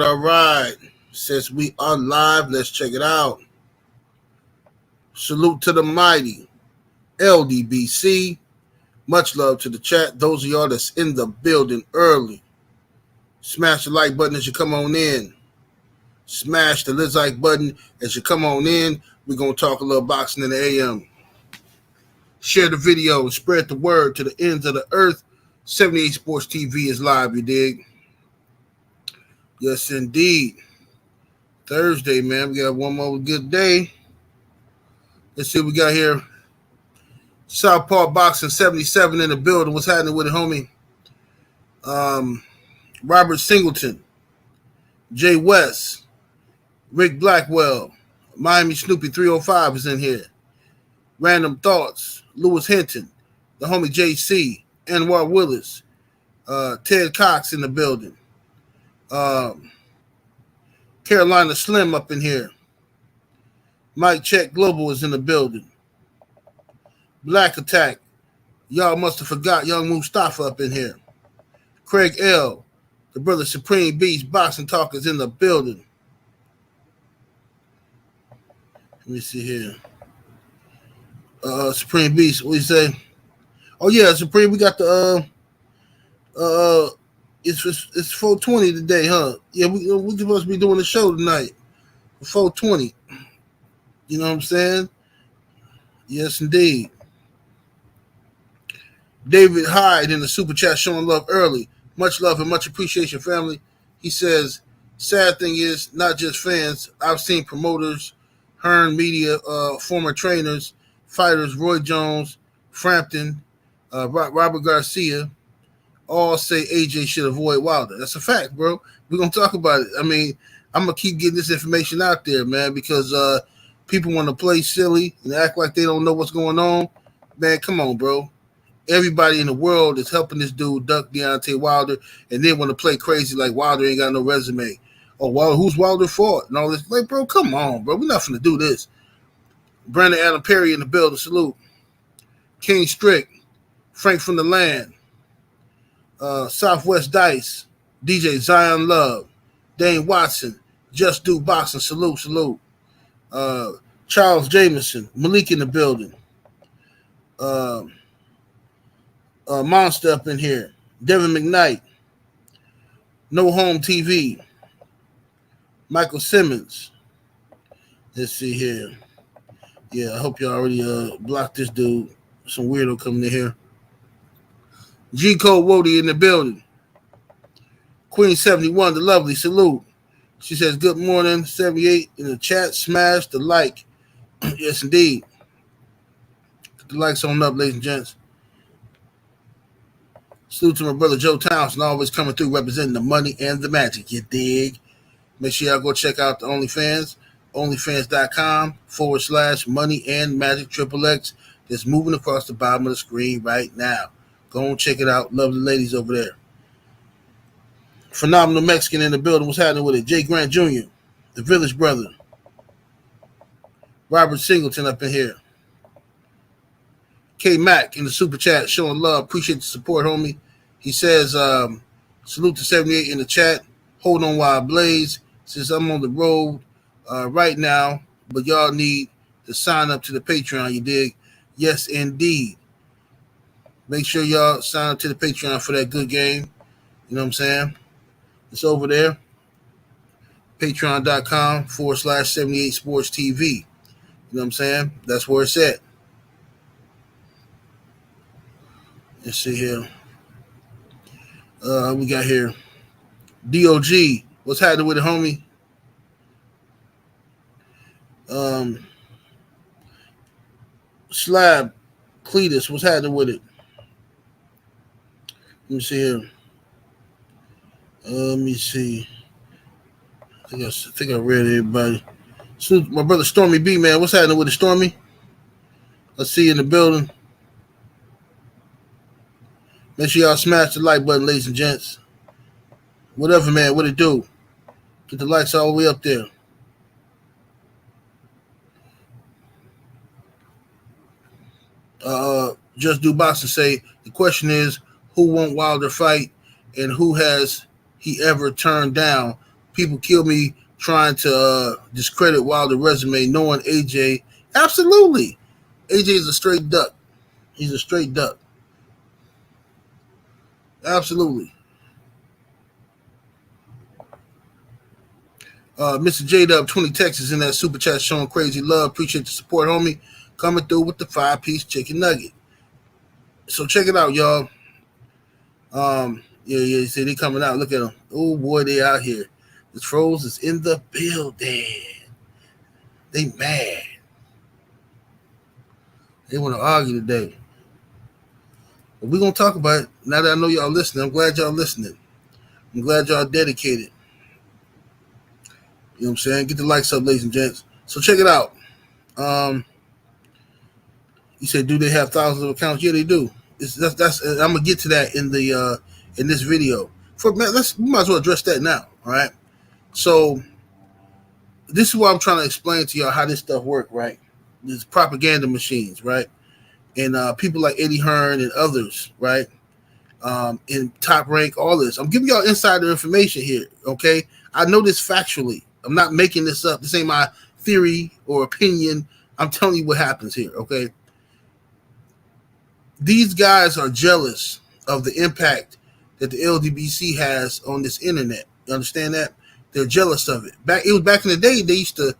All right. Since we are live, let's check it out. Salute to the mighty LDBC. Much love to the chat. Those of y'all that's in the building early, smash the like button as you come on in. Smash the like button as you come on in. We're going to talk a little boxing in the AM. Share the video and spread the word to the ends of the earth. 78 Sports TV is live, you dig? Yes, indeed. Thursday, man. We got one more good day. Let's see what we got here. Southpaw Boxing 77 in the building. What's happening with it, homie? Robert Singleton, Jay West, Rick Blackwell, Miami Snoopy 305 is in here. Random Thoughts, Lewis Hinton, the homie JC, Anwar Willis, Ted Cox in the building. Carolina Slim up in here. Mike Check Global is in the building. Black Attack. Y'all must have forgot Young Mustafa up in here. Craig L. The brother Supreme Beast Boxing Talk is in the building. Let me see here. Supreme Beast, what do you say? Oh yeah, Supreme, we got the it's 420 today, huh? Yeah, we supposed to be doing the show tonight. 420. You know what I'm saying? Yes, indeed. David Hyde in the super chat showing love early. Much love and much appreciation, family. He says, sad thing is, not just fans. I've seen promoters, Hearn Media, former trainers, fighters, Roy Jones, Frampton, Robert Garcia, all say AJ should avoid Wilder. That's a fact, bro. We're going to talk about it. I mean, I'm going to keep getting this information out there, man, because people want to play silly and act like they don't know what's going on. Man, come on, bro. Everybody in the world is helping this dude duck Deontay Wilder, and they want to play crazy like Wilder ain't got no resume. Oh, Wilder, who's Wilder fought? And all this. Like, bro, come on, bro. We're not going to do this. Brandon Adam Perry in the building. Salute. King Strick. Frank from the Land. Southwest Dice. DJ Zion Love. Dane Watson. Just Do Boxing. Salute. Charles Jameson. Malik in the building. Monster up in here. Devin McKnight. No Home TV. Michael Simmons. Let's see here. Yeah, I hope y'all already blocked this dude. Some weirdo coming in here. G Code Wody in the building. Queen 71, the lovely. Salute. She says, good morning. 78 in the chat. Smash the like. Yes, indeed. Put the likes on up, ladies and gents. Salute to my brother Joe Townsend, always coming through representing the money and the magic, you dig? Make sure y'all go check out the OnlyFans, onlyfans.com/money and magic XXX that's moving across the bottom of the screen right now. Go and check it out. Lovely ladies over there. Phenomenal Mexican in the building. What's happening with it? Jay Grant Jr., the Village Brother. Robert Singleton up in here. K Mac in the super chat showing love. Appreciate the support, homie. He says, salute to 78 in the chat. Hold on while I blaze. Since I'm on the road right now, but y'all need to sign up to the Patreon, you dig? Yes, indeed. Make sure y'all sign up to the Patreon for that good game. You know what I'm saying? It's over there. Patreon.com/78 Sports TV. You know what I'm saying? That's where it's at. Let's see here. We got here. DOG. What's happening with it, homie? Slab. Cletus. What's happening with it? Let me see here. Let me see. I think I read everybody. So my brother Stormy B, man. What's happening with it, Stormy? Let's see you in the building. Make sure y'all smash the like button, ladies and gents. Whatever, man. What it do? Get the likes all the way up there. Just do boxing. Say the question is who won Wilder fight and who has he ever turned down? People kill me trying to discredit Wilder resume, knowing AJ. Absolutely, AJ is a straight duck. He's a straight duck. Absolutely. Mr. J Dub 20 Texas in that super chat showing crazy love. Appreciate the support, homie. Coming through with the 5-piece chicken nugget. So check it out, y'all. Yeah. See, they coming out. Look at them. Oh boy, they out here. The trolls is in the building. They mad. They want to argue today. But we're gonna talk about it. Now that I know y'all listening, I'm glad y'all listening. I'm glad y'all dedicated. You know what I'm saying? Get the likes up, ladies and gents. So check it out. You said, do they have thousands of accounts? Yeah, they do. That's I'm gonna get to that in the in this video. We might as well address that now. All right. So this is what I'm trying to explain to y'all how this stuff works, right? These propaganda machines, right? And people like Eddie Hearn and others, right? In Top Rank, all this. I'm giving y'all insider information here, okay? I know this factually. I'm not making this up. This ain't my theory or opinion. I'm telling you what happens here, okay? These guys are jealous of the impact that the LDBC has on this internet. You understand that? They're jealous of it. It was back in the day, they used to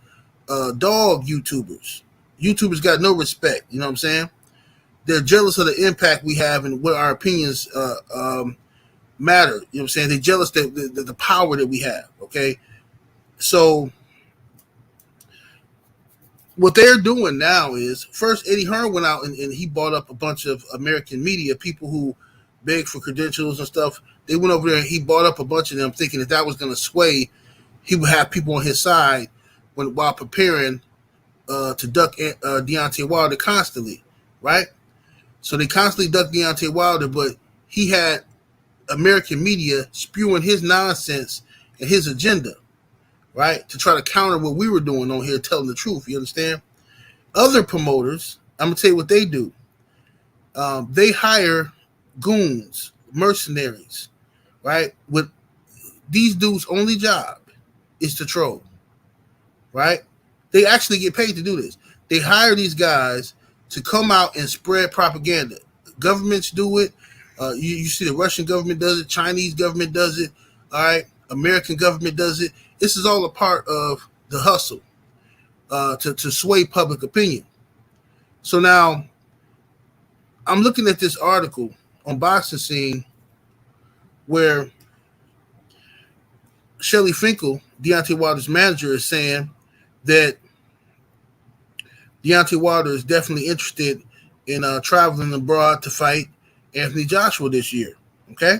dog YouTubers. YouTubers got no respect. You know what I'm saying? They're jealous of the impact we have and what our opinions matter. You know what I'm saying? They're jealous of the power that we have, okay? So what they're doing now is, first, Eddie Hearn went out and he bought up a bunch of American media, people who begged for credentials and stuff. They went over there and he bought up a bunch of them thinking that was going to sway. He would have people on his side while preparing to duck Deontay Wilder constantly, right? So they constantly ducked Deontay Wilder, but he had American media spewing his nonsense and his agenda, right, to try to counter what we were doing on here, telling the truth. You understand? Other promoters, I'm going to tell you what they do. They hire goons, mercenaries, right? With these dudes' only job is to troll, right? They actually get paid to do this. They hire these guys to come out and spread propaganda. Governments do it. You see the Russian government does it. Chinese government does it. All right. American government does it. This is all a part of the hustle to sway public opinion. So now I'm looking at this article on Boxing Scene where Shelly Finkel, Deontay Wilder's manager, is saying that Deontay Wilder is definitely interested in traveling abroad to fight Anthony Joshua this year, okay?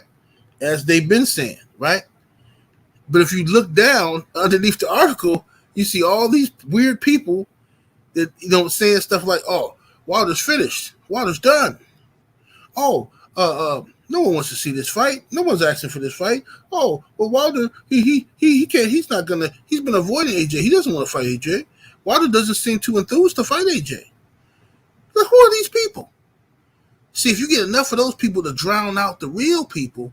As they've been saying, right? But if you look down underneath the article, you see all these weird people that, saying stuff like, oh, Wilder's finished. Wilder's done. Oh, no one wants to see this fight. No one's asking for this fight. Oh, well, Wilder, he can't, he's been avoiding AJ. He doesn't want to fight AJ. Wilder doesn't seem too enthused to fight AJ. Like, who are these people? See, if you get enough of those people to drown out the real people,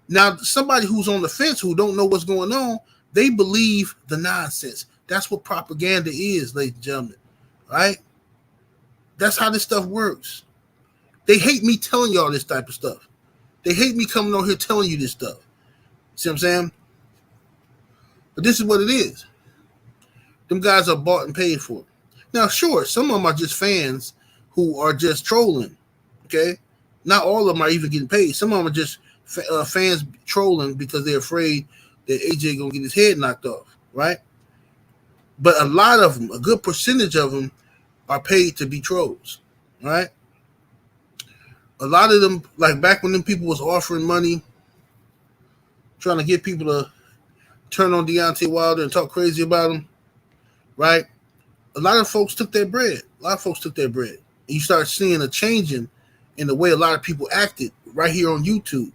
now somebody who's on the fence, who don't know what's going on, they believe the nonsense. That's what propaganda is, ladies and gentlemen. Right? That's how this stuff works. They hate me telling y'all this type of stuff. They hate me coming on here telling you this stuff. See what I'm saying? But this is what it is. Them guys are bought and paid for. Now, sure, some of them are just fans who are just trolling, okay? Not all of them are even getting paid. Some of them are just fans trolling because they're afraid that AJ going to get his head knocked off, right? But a lot of them, a good percentage of them, are paid to be trolls, right? A lot of them, like back when them people was offering money, trying to get people to turn on Deontay Wilder and talk crazy about him, right? A lot of folks took their bread. you start seeing a changing in the way a lot of people acted right here on YouTube.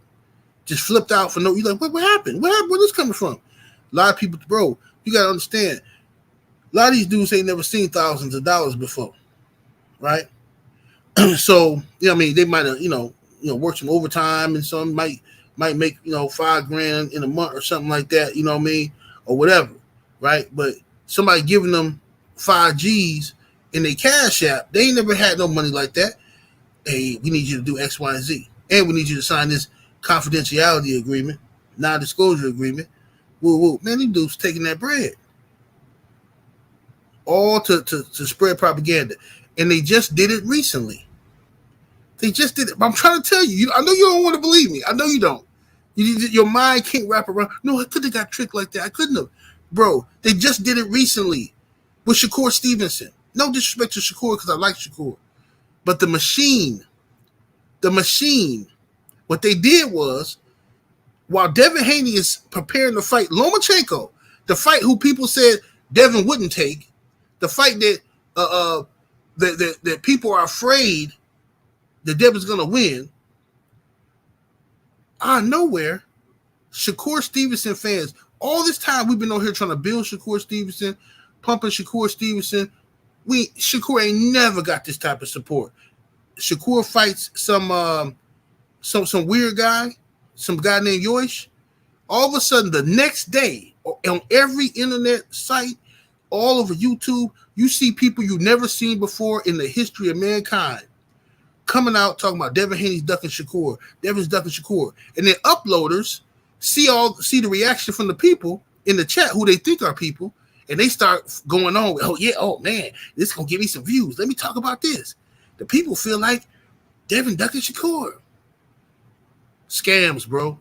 Just flipped out for no. You're like, what happened? What happened? Where's this coming from? A lot of people, bro. You gotta understand. A lot of these dudes ain't never seen thousands of dollars before, right? So I mean, they might have worked some overtime, and some might make $5,000 in a month or something like that. You know what I mean, or whatever, right? But somebody giving them 5 G's in their cash app, they ain't never had no money like that. Hey, we need you to do X, Y, and Z, and we need you to sign this confidentiality agreement, non-disclosure agreement. Woo woo, man, these dudes taking that bread, all to spread propaganda, and they just did it recently. They just did it. I'm trying to tell you. I know you don't want to believe me. I know you don't. Your mind can't wrap around. No, I couldn't have got tricked like that. I couldn't have. Bro, they just did it recently with Shakur Stevenson. No disrespect to Shakur because I like Shakur. But the machine, what they did was, while Devin Haney is preparing to fight Lomachenko, the fight who people said Devin wouldn't take, the fight that people are afraid that Devin's going to win, out of nowhere, Shakur Stevenson fans, all this time we've been on here trying to build Shakur Stevenson, pumping Shakur Stevenson. Shakur ain't never got this type of support. Shakur fights some weird guy, some guy named Yoish. All of a sudden, the next day, on every internet site, all over YouTube, you see people you've never seen before in the history of mankind coming out talking about Devin Haney's ducking Shakur. Devin's ducking Shakur. And then uploaders see the reaction from the people in the chat who they think are people, and they start going on with, oh man, this is going to give me some views. Let me talk about this. The people feel like Devin ducking Shakur. Scams, bro.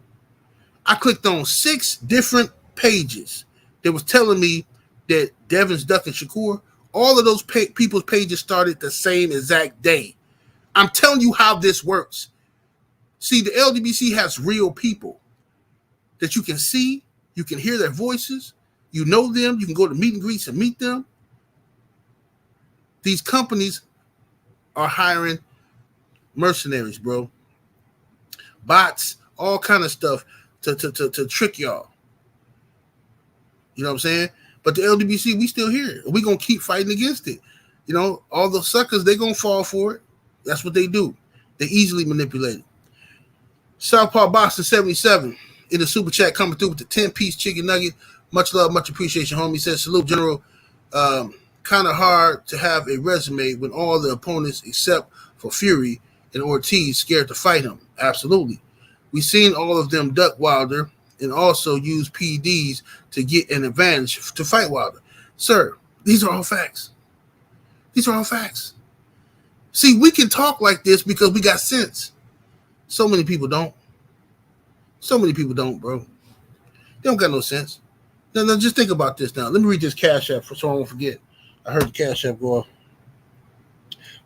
I clicked on 6 different pages that was telling me that Devin's ducking Shakur. All of those people's pages started the same exact day. I'm telling you how this works. See, the LDBC has real people that you can see, you can hear their voices, you know them, you can go to meet and greets and meet them. These companies are hiring mercenaries, bro. Bots, all kind of stuff to trick y'all. You know what I'm saying? But the LDBC, we still here. We're going to keep fighting against it. All the suckers, they're going to fall for it. That's what they do. They easily manipulate it. Southpaw Boston 77 in the super chat coming through with the 10-piece chicken nugget. Much love, much appreciation, homie. Says, salute, General. Kind of hard to have a resume when all the opponents except for Fury and Ortiz scared to fight him. Absolutely. We've seen all of them duck Wilder and also use PEDs to get an advantage to fight Wilder. Sir, these are all facts. These are all facts. See, we can talk like this because we got sense. So many people don't. So many people don't, bro. They don't got no sense. Now, just think about this now. Let me read this Cash App so I won't forget. I heard the Cash App go off.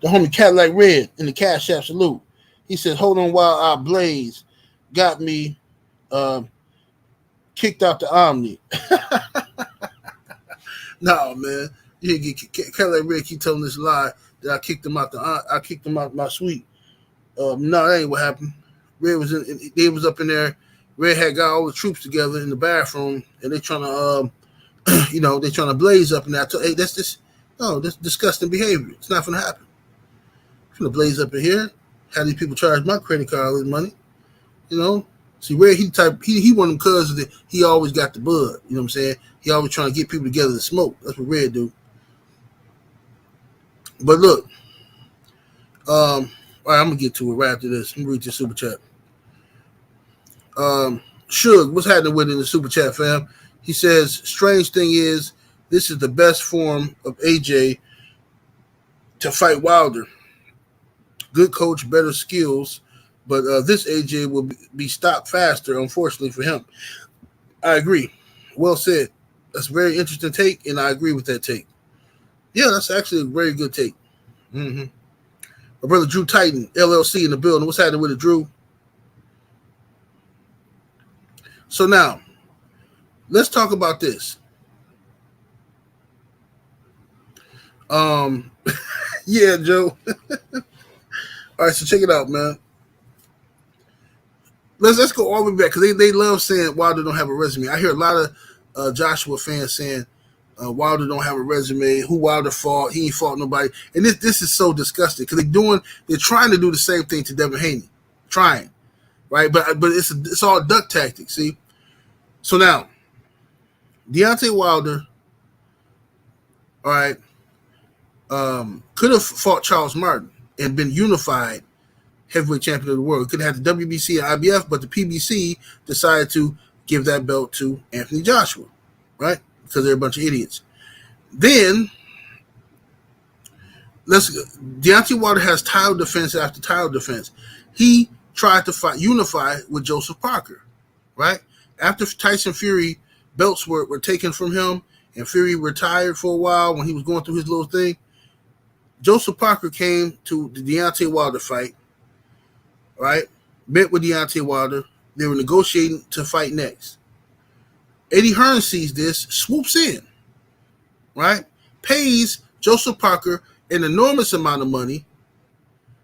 The homie Cadillac Red in the Cash App salute. He said, hold on while I blaze. Got me kicked out the Omni. No, man. Cadillac Red keep telling this lie that I kicked him out my suite. No, that ain't what happened. Red was they was up in there. Red had got all the troops together in the bathroom, and they trying to they trying to blaze up in there. Hey, that's disgusting behavior. It's not gonna happen. I'm gonna blaze up in here. Have these people charge my credit card with money. See, Red, he one of them cousins that he always got the bud. You know what I'm saying? He always trying to get people together to smoke. That's what Red do. But look, all right, I'm gonna get to it right after this. Let me read this super chat. Suge, what's happening with it in the super chat, fam? He says, strange thing is, this is the best form of AJ to fight Wilder. Good coach, better skills, but this AJ will be stopped faster, unfortunately for him. I agree. Well said. That's a very interesting take, and I agree with that take. Yeah, that's actually a very good take. Mm-hmm. My brother Drew Titan, LLC in the building. What's happening with it, Drew? So now, let's talk about this. Yeah, Joe. All right, so check it out, man. Let's go all the way back because they love saying Wilder don't have a resume. I hear a lot of Joshua fans saying Wilder don't have a resume. Who Wilder fought? He ain't fought nobody. And this is so disgusting because they're trying to do the same thing to Devin Haney, trying, right? But it's all duck tactics. See, so now Deontay Wilder, all right, could have fought Charles Martin and been unified heavyweight champion of the world. Could have had the WBC and IBF, but the PBC decided to give that belt to Anthony Joshua, right? Because they're a bunch of idiots. Then Deontay Wilder has title defense after title defense. He tried to unify with Joseph Parker, right? After Tyson Fury belts were taken from him and Fury retired for a while when he was going through his little thing, Joseph Parker came to the Deontay Wilder fight, right? Met with Deontay Wilder. They were negotiating to fight next. Eddie Hearn sees this, swoops in, right? Pays Joseph Parker an enormous amount of money.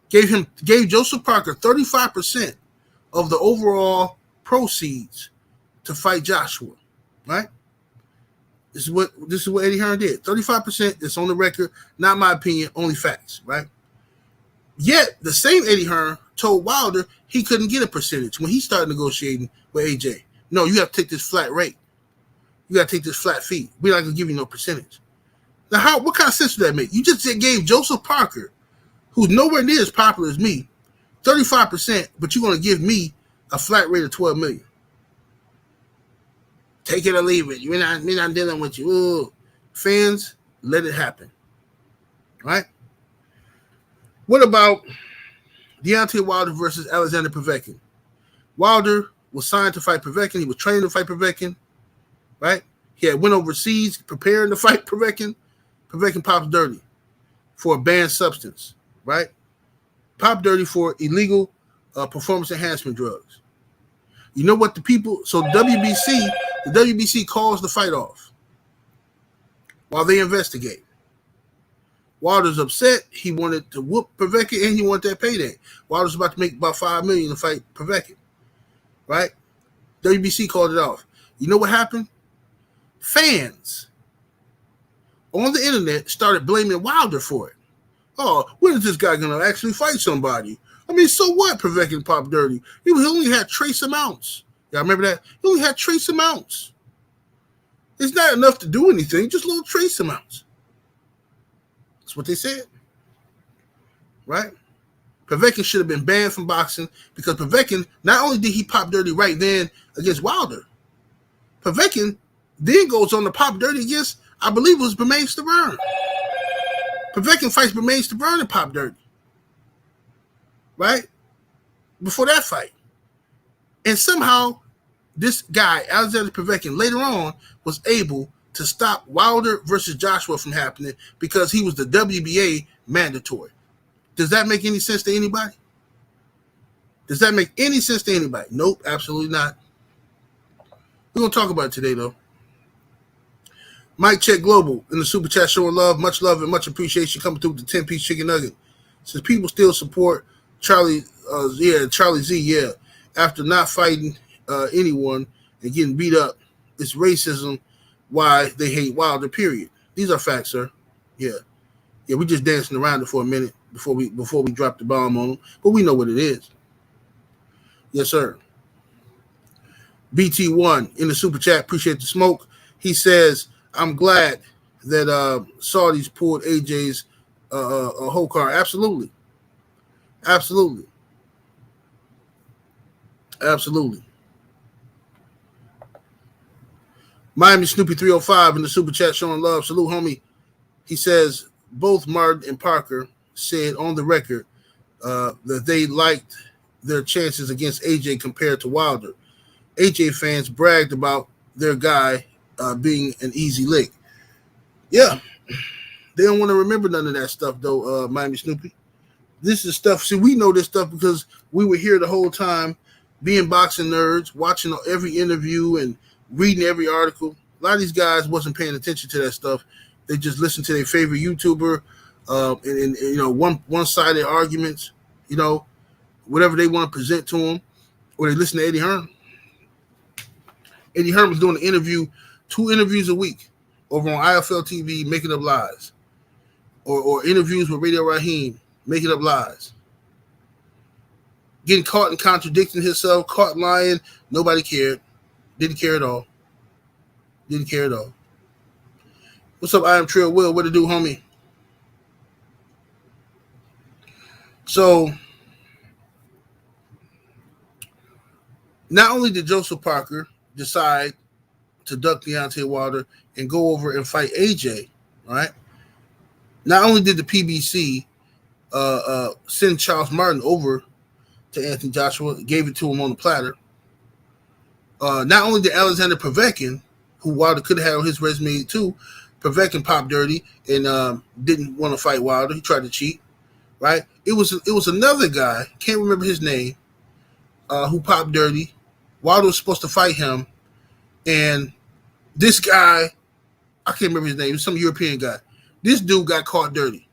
Gave Joseph Parker 35% of the overall proceeds to fight Joshua, right? This is what Eddie Hearn did. 35%. It's on the record. Not my opinion. Only facts, right? Yet the same Eddie Hearn told Wilder he couldn't get a percentage when he started negotiating with AJ. No, you have to take this flat rate. You got to take this flat fee. We're not going to give you no percentage. Now, what kind of sense would that make? You just gave Joseph Parker, who's nowhere near as popular as me, 35%, but you're going to give me a flat rate of $12 million. Take it or leave it. We're not dealing with you. Ooh. Fans, let it happen. Right? What about Deontay Wilder versus Alexander Povetkin? Wilder was signed to fight Povetkin. He was training to fight Povetkin. Right? He had went overseas preparing to fight Povetkin. Povetkin pops dirty for a banned substance. Right? Pop dirty for illegal performance enhancement drugs. You know what the WBC calls the fight off while they investigate. Wilder's upset. He wanted to whoop Povetkin and he wanted that payday. Wilder's about to make about $5 million to fight Povetkin. Right? WBC called it off. You know what happened? Fans on the internet started blaming Wilder for it. Oh, when is this guy going to actually fight somebody? I mean, so what? Povetkin popped dirty. He only had trace amounts. Y'all remember that? He only had trace amounts. It's not enough to do anything, just little trace amounts. That's what they said. Right? Povetkin should have been banned from boxing because Povetkin, not only did he pop dirty right then against Wilder, Povetkin then goes on to pop dirty against, I believe it was Bermane Stiverne. Povetkin fights Bermane Stiverne and pop dirty. Right? Before that fight. And somehow, this guy, Alexander Povetkin, later on was able to stop Wilder versus Joshua from happening because he was the WBA mandatory. Does that make any sense to anybody? Does that make any sense to anybody? Nope, absolutely not. We're going to talk about it today, though. Mike Check Global in the Super Chat showing love and much appreciation coming through with the 10-piece chicken nugget. Since people still support Charlie Z, after not fighting anyone and getting beat up, it's racism why they hate Wilder, period. These are facts, sir. Yeah, we just dancing around it for a minute before we drop the bomb on them, but we know what it is. Yes, sir. BT1 in the Super Chat, appreciate the smoke. He says, I'm glad that Saudis pulled AJ's whole card. Absolutely. Miami Snoopy 305 in the Super Chat showing love. Salute, homie. He says both Martin and Parker said on the record that they liked their chances against AJ compared to Wilder. AJ fans bragged about their guy being an easy lick. Yeah. They don't want to remember none of that stuff, though, Miami Snoopy. This is stuff. See, we know this stuff because we were here the whole time being boxing nerds, watching every interview and reading every article. A lot of these guys wasn't paying attention to that stuff. They just listened to their favorite YouTuber and one-sided arguments. whatever they want to present to him, or they listen to Eddie Hearn. Eddie Hearn was doing an interview, 2 interviews a week over on IFL TV, making up lies. Or interviews with Radio Raheem, making up lies. Getting caught and contradicting himself, caught lying. Nobody cared. Didn't care at all. Didn't care at all. What's up, I am Trill Will? What to do, homie? So, not only did Joseph Parker decide to duck Deontay Wilder and go over and fight AJ, right? Not only did the PBC send Charles Martin over to Anthony Joshua, gave it to him on the platter. Not only did Alexander Povetkin, who Wilder could have had on his resume too, Povetkin popped dirty and didn't want to fight Wilder. He tried to cheat, right? It was another guy, can't remember his name, who popped dirty. Wilder was supposed to fight him, and this guy, I can't remember his name, it was some European guy. This dude got caught dirty.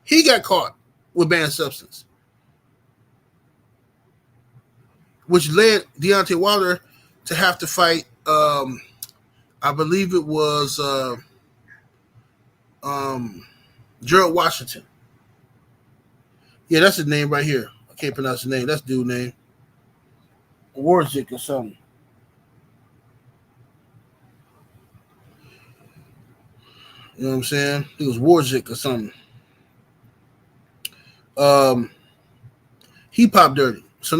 He got caught with banned substance, which led Deontay Wilder to have to fight, I believe it was Gerald Washington. Yeah, that's his name right here. I can't pronounce his name. That's dude's name. Warzik or something. You know what I'm saying? He was Warzik or something. He popped dirty. So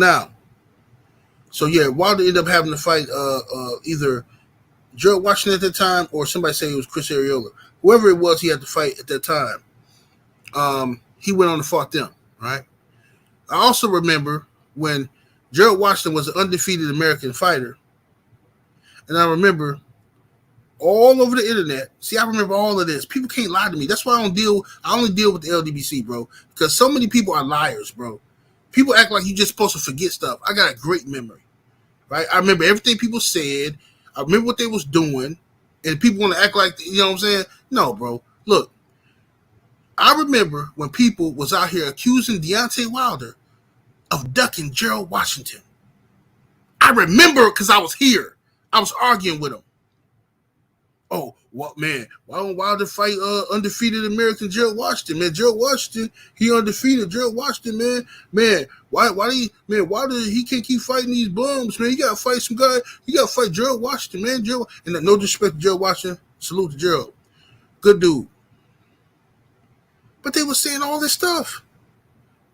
Wilder ended up having to fight either Gerald Washington at that time or somebody say it was Chris Arreola. Whoever it was he had to fight at that time. He went on and fought them, right? I also remember when Gerald Washington was an undefeated American fighter. And I remember all over the internet. See, I remember all of this. People can't lie to me. That's why I only deal with the LDBC, bro. Because so many people are liars, bro. People act like you're just supposed to forget stuff. I got a great memory, right? I remember everything people said. I remember what they was doing. And people want to act like, you know what I'm saying? No, bro. Look, I remember when people was out here accusing Deontay Wilder of ducking Gerald Washington. I remember because I was here. I was arguing with him. Oh, what, man? Why don't Wilder fight undefeated American Gerald Washington, man? Gerald Washington, he undefeated. Gerald Washington, man. Why Wilder, he can't keep fighting these bums, man. You gotta fight some guy. You gotta fight Gerald Washington, man. Gerald, and no disrespect to Gerald Washington. Salute to Gerald. Good dude. But they were saying all this stuff.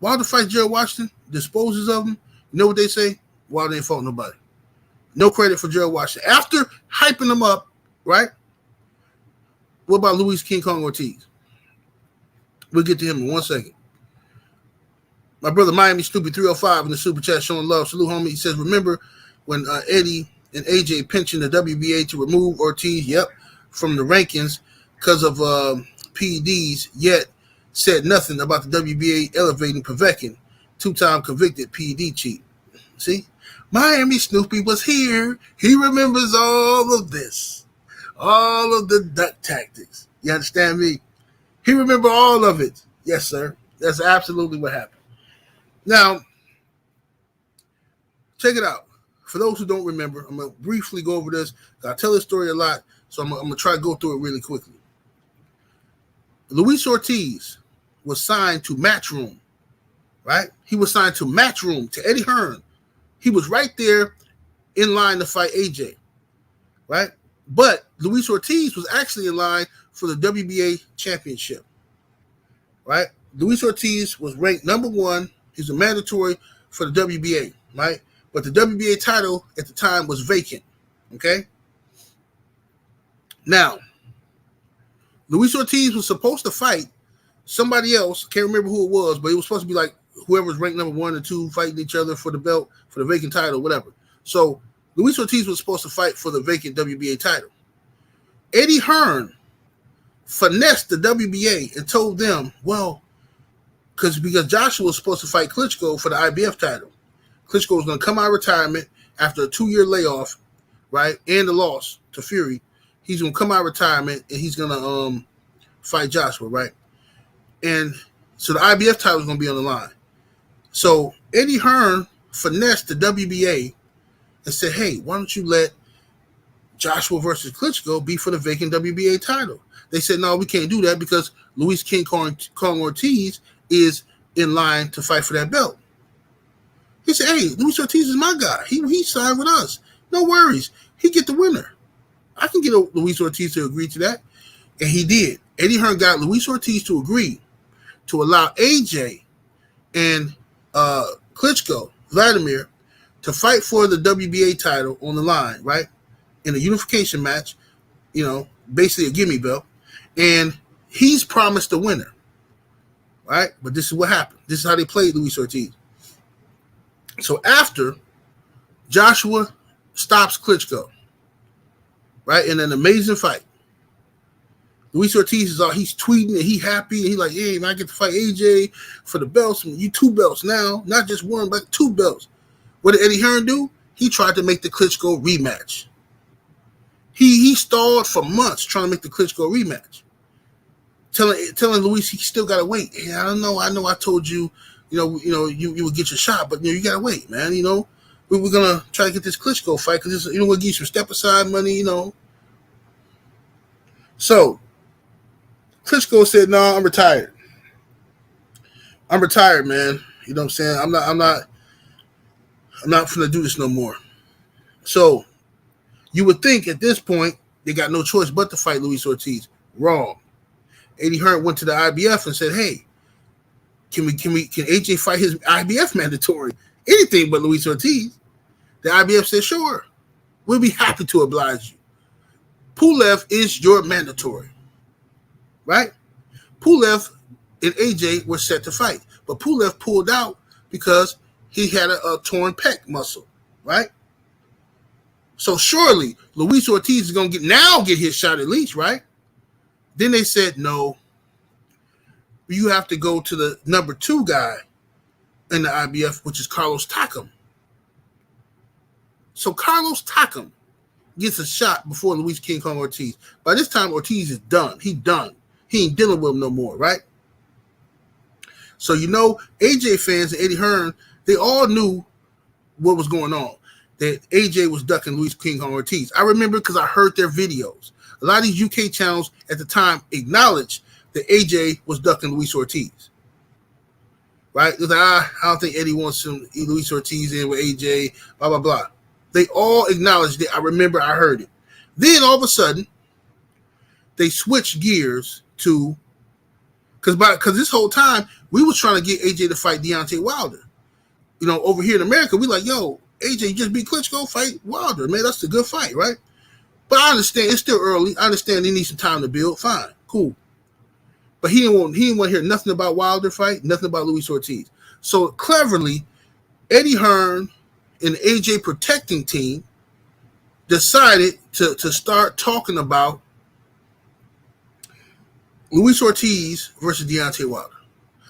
Wilder fights Gerald Washington, disposes of him. You know what they say? Wilder ain't fought nobody. No credit for Gerald Washington. After hyping him up, right? What about Luis King Kong Ortiz? We'll get to him in 1 second. My brother Miami Stupid 305 in the super chat showing love. Salute, homie. He says, remember when Eddie and AJ pensioned the WBA to remove Ortiz, from the rankings because of PEDs, yet said nothing about the WBA elevating Povetkin, 2-time convicted PED cheat. See? Miami Snoopy was here. He remembers all of this. All of the duck tactics. You understand me? He remember all of it. Yes, sir. That's absolutely what happened. Now, check it out. For those who don't remember, I'm going to briefly go over this. I tell this story a lot, so I'm going to try to go through it really quickly. Luis Ortiz was signed to Matchroom, right? He was signed to Matchroom, to Eddie Hearn. He was right there in line to fight AJ, right? But Luis Ortiz was actually in line for the WBA championship, right? Luis Ortiz was ranked number 1. He's a mandatory for the WBA, right? But the WBA title at the time was vacant, okay? Now, Luis Ortiz was supposed to fight somebody else. Can't remember who it was, but it was supposed to be like whoever was ranked number 1 or 2 fighting each other for the belt, for the vacant title, whatever. So Luis Ortiz was supposed to fight for the vacant WBA title. Eddie Hearn finessed the WBA and told them, well, because Joshua was supposed to fight Klitschko for the IBF title. Klitschko was going to come out of retirement after a 2-year layoff, right, and a loss to Fury. He's going to come out of retirement and he's going to fight Joshua, right? And so the IBF title is going to be on the line. So Eddie Hearn finessed the WBA and said, hey, why don't you let Joshua versus Klitschko be for the vacant WBA title? They said, no, we can't do that because Luis King Kong Ortiz is in line to fight for that belt. He said, hey, Luis Ortiz is my guy. He signed with us. No worries. He get the winner. I can get Luis Ortiz to agree to that. And he did. Eddie Hearn got Luis Ortiz to agree to allow AJ and Klitschko, Vladimir, to fight for the WBA title on the line, right? In a unification match, basically a gimme belt. And he's promised the winner, right? But this is what happened. This is how they played Luis Ortiz. So after Joshua stops Klitschko, right, in an amazing fight, Luis Ortiz he's tweeting and he's happy and he's like, hey, man, I get to fight AJ for the belts. You 2 belts now, not just 1, but 2 belts. What did Eddie Hearn do? He tried to make the Klitschko rematch. He stalled for months trying to make the Klitschko rematch, telling Luis he still gotta wait. Hey, I don't know. I know I told you, you would get your shot, but you gotta wait, man. We're gonna try to get this Klitschko fight because we'll give you some step aside money, So Klitschko said, "No, I'm retired. I'm retired, man. You know what I'm saying? I'm not gonna do this no more." So you would think at this point they got no choice but to fight Luis Ortiz. Wrong. Eddie Hearn went to the IBF and said, "Hey, can AJ fight his IBF mandatory? Anything but Luis Ortiz?" The IBF said, "Sure. We'll be happy to oblige you. Pulev is your mandatory." Right? Pulev and AJ were set to fight, but Pulev pulled out because he had a torn pec muscle, right? So surely Luis Ortiz is going to get his shot at least, right? Then they said, no, you have to go to the number 2 guy in the IBF, which is Carlos Takam. So Carlos Takam gets a shot before Luis King Kong Ortiz. By this time, Ortiz is done. He done. He ain't dealing with him no more, right? So, AJ fans and Eddie Hearn, they all knew what was going on, that AJ was ducking Luis King Kong Ortiz. I remember because I heard their videos. A lot of these UK channels at the time acknowledged that AJ was ducking Luis Ortiz, right? It was like, I don't think Eddie wants Luis Ortiz in with AJ, blah, blah, blah. They all acknowledged it. I remember I heard it. Then all of a sudden, they switched gears to, because this whole time, we was trying to get AJ to fight Deontay Wilder. Over here in America, we like, yo, AJ just beat Klitschko, fight Wilder. Man, that's a good fight, right? But I understand, it's still early. I understand they need some time to build. Fine, cool. But he didn't want to hear nothing about Wilder fight, nothing about Luis Ortiz. So cleverly, Eddie Hearn and the AJ protecting team decided to start talking about Luis Ortiz versus Deontay Wilder.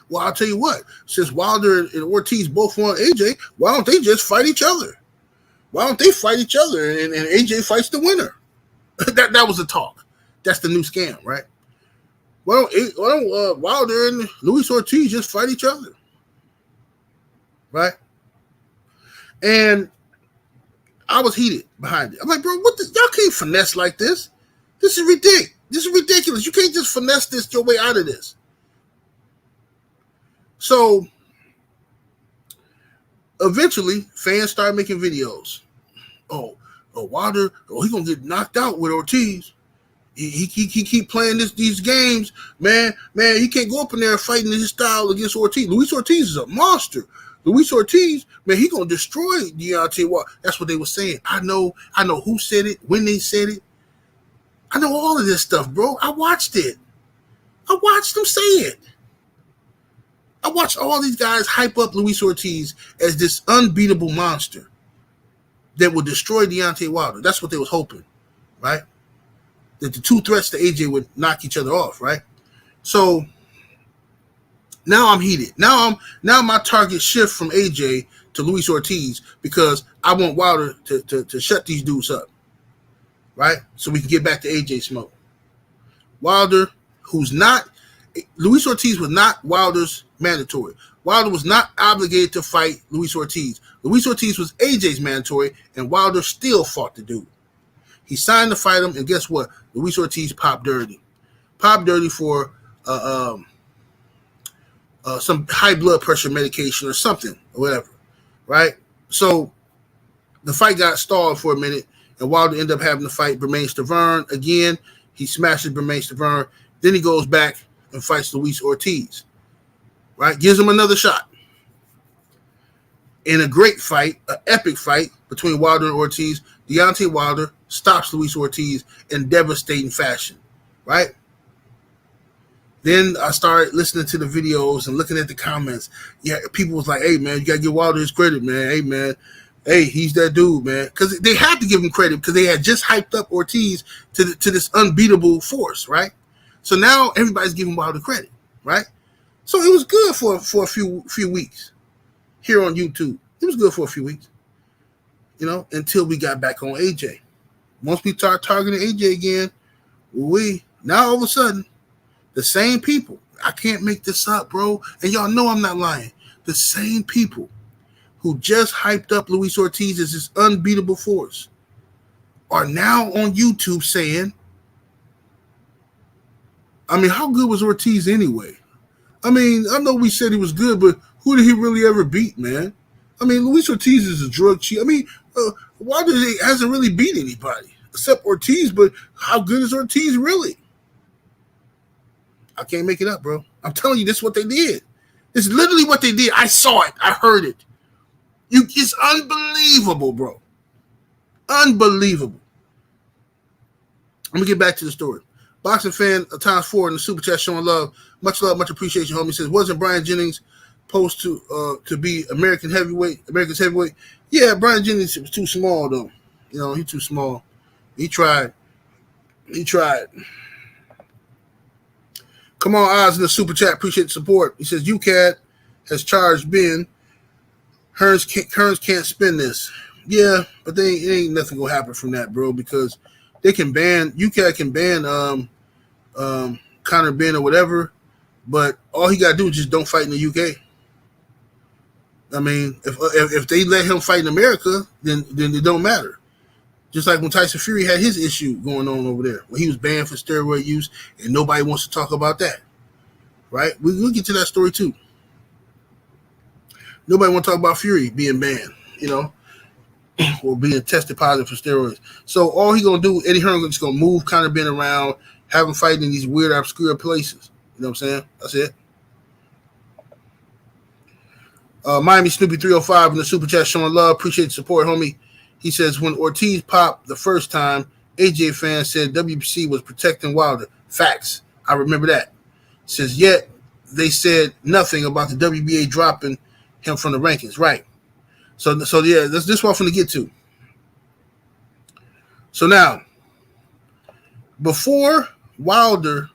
Well, I'll tell you what, since Wilder and Ortiz both want AJ, why don't they just fight each other? Why don't they fight each other and AJ fights the winner? that was the talk. That's the new scam, right? Why don't Wilder and Luis Ortiz just fight each other? Right? And I was heated behind it. I'm like, bro, y'all can't finesse like this. This is ridiculous. This is ridiculous. You can't just finesse this your way out of this. So eventually, fans started making videos. Oh, Wilder, he gonna get knocked out with Ortiz. He keep playing these games, man. He can't go up in there fighting his style against Ortiz. Luis Ortiz is a monster. Luis Ortiz, man, he gonna destroy Deontay Wilder. That's what they were saying. I know who said it, when they said it. I know all of this stuff, bro. I watched it. I watched them say it. I watched all these guys hype up Luis Ortiz as this unbeatable monster that would destroy Deontay Wilder. That's what they was hoping, right? That the 2 threats to AJ would knock each other off, right? So now I'm heated. Now my target shift from AJ to Luis Ortiz because I want Wilder to shut these dudes up, right? So we can get back to AJ smoke. Wilder, who's not Luis Ortiz was not Wilder's mandatory. Wilder was not obligated to fight Luis Ortiz. Luis Ortiz was AJ's mandatory, and Wilder still fought the dude. He signed to fight him, and guess what? Luis Ortiz popped dirty. Popped dirty for some high blood pressure medication or something, or whatever, right? So the fight got stalled for a minute, and Wilder ended up having to fight Bermane Stiverne again. He smashes Bermane Stiverne. Then he goes back and fights Luis Ortiz, right? Gives him another shot. In a great fight, an epic fight between Wilder and Ortiz, Deontay Wilder stops Luis Ortiz in devastating fashion, right? Then I started listening to the videos and looking at the comments. Yeah, people was like, hey, man, you got to give Wilder his credit, man. Hey, man. Hey, he's that dude, man. Because they had to give him credit because they had just hyped up Ortiz to this unbeatable force, right? So now everybody's giving Wilder credit, right? So it was good for a few weeks here on YouTube. It was good for a few weeks, until we got back on AJ. Once we start targeting AJ again, now all of a sudden, the same people, I can't make this up, bro, and y'all know I'm not lying, the same people who just hyped up Luis Ortiz as this unbeatable force are now on YouTube saying, how good was Ortiz anyway? I know we said he was good, but who did he really ever beat, man? Luis Ortiz is a drug cheat. Wilder hasn't really beat anybody except Ortiz, but how good is Ortiz really? I can't make it up, bro. I'm telling you, this is what they did. It's literally what they did. I saw it. I heard it. It's unbelievable, bro. Unbelievable. Let me get back to the story. Boxing fan times 4 in the super chat showing love, much appreciation, homie. Says, wasn't Brian Jennings supposed to be America's heavyweight? Yeah, Brian Jennings was too small though. He's too small. He tried. Come on, Oz in the super chat. Appreciate the support. He says, UCAD has charged Ben. Hearns can't spin this. Yeah, but it ain't nothing gonna happen from that, bro, because they can ban, UCAD can ban Conor Ben or whatever, but all he gotta do is just don't fight in the UK. If they let him fight in America, then it don't matter. Just like when Tyson Fury had his issue going on over there, when he was banned for steroid use, and nobody wants to talk about that, right? We'll get to that story too. Nobody want to talk about Fury being banned, or being tested positive for steroids. So all he gonna do, Eddie Hearn just gonna move Conor Ben around, have him fight in these weird, obscure places. You know what I'm saying? That's it. Miami Snoopy 305 in the super chat showing love. Appreciate the support, homie. He says, when Ortiz popped the first time, AJ fans said WBC was protecting Wilder. Facts. I remember that. He says, yet they said nothing about the WBA dropping him from the rankings. Right. So yeah, this is what I'm going to get to. So now, before Wilder,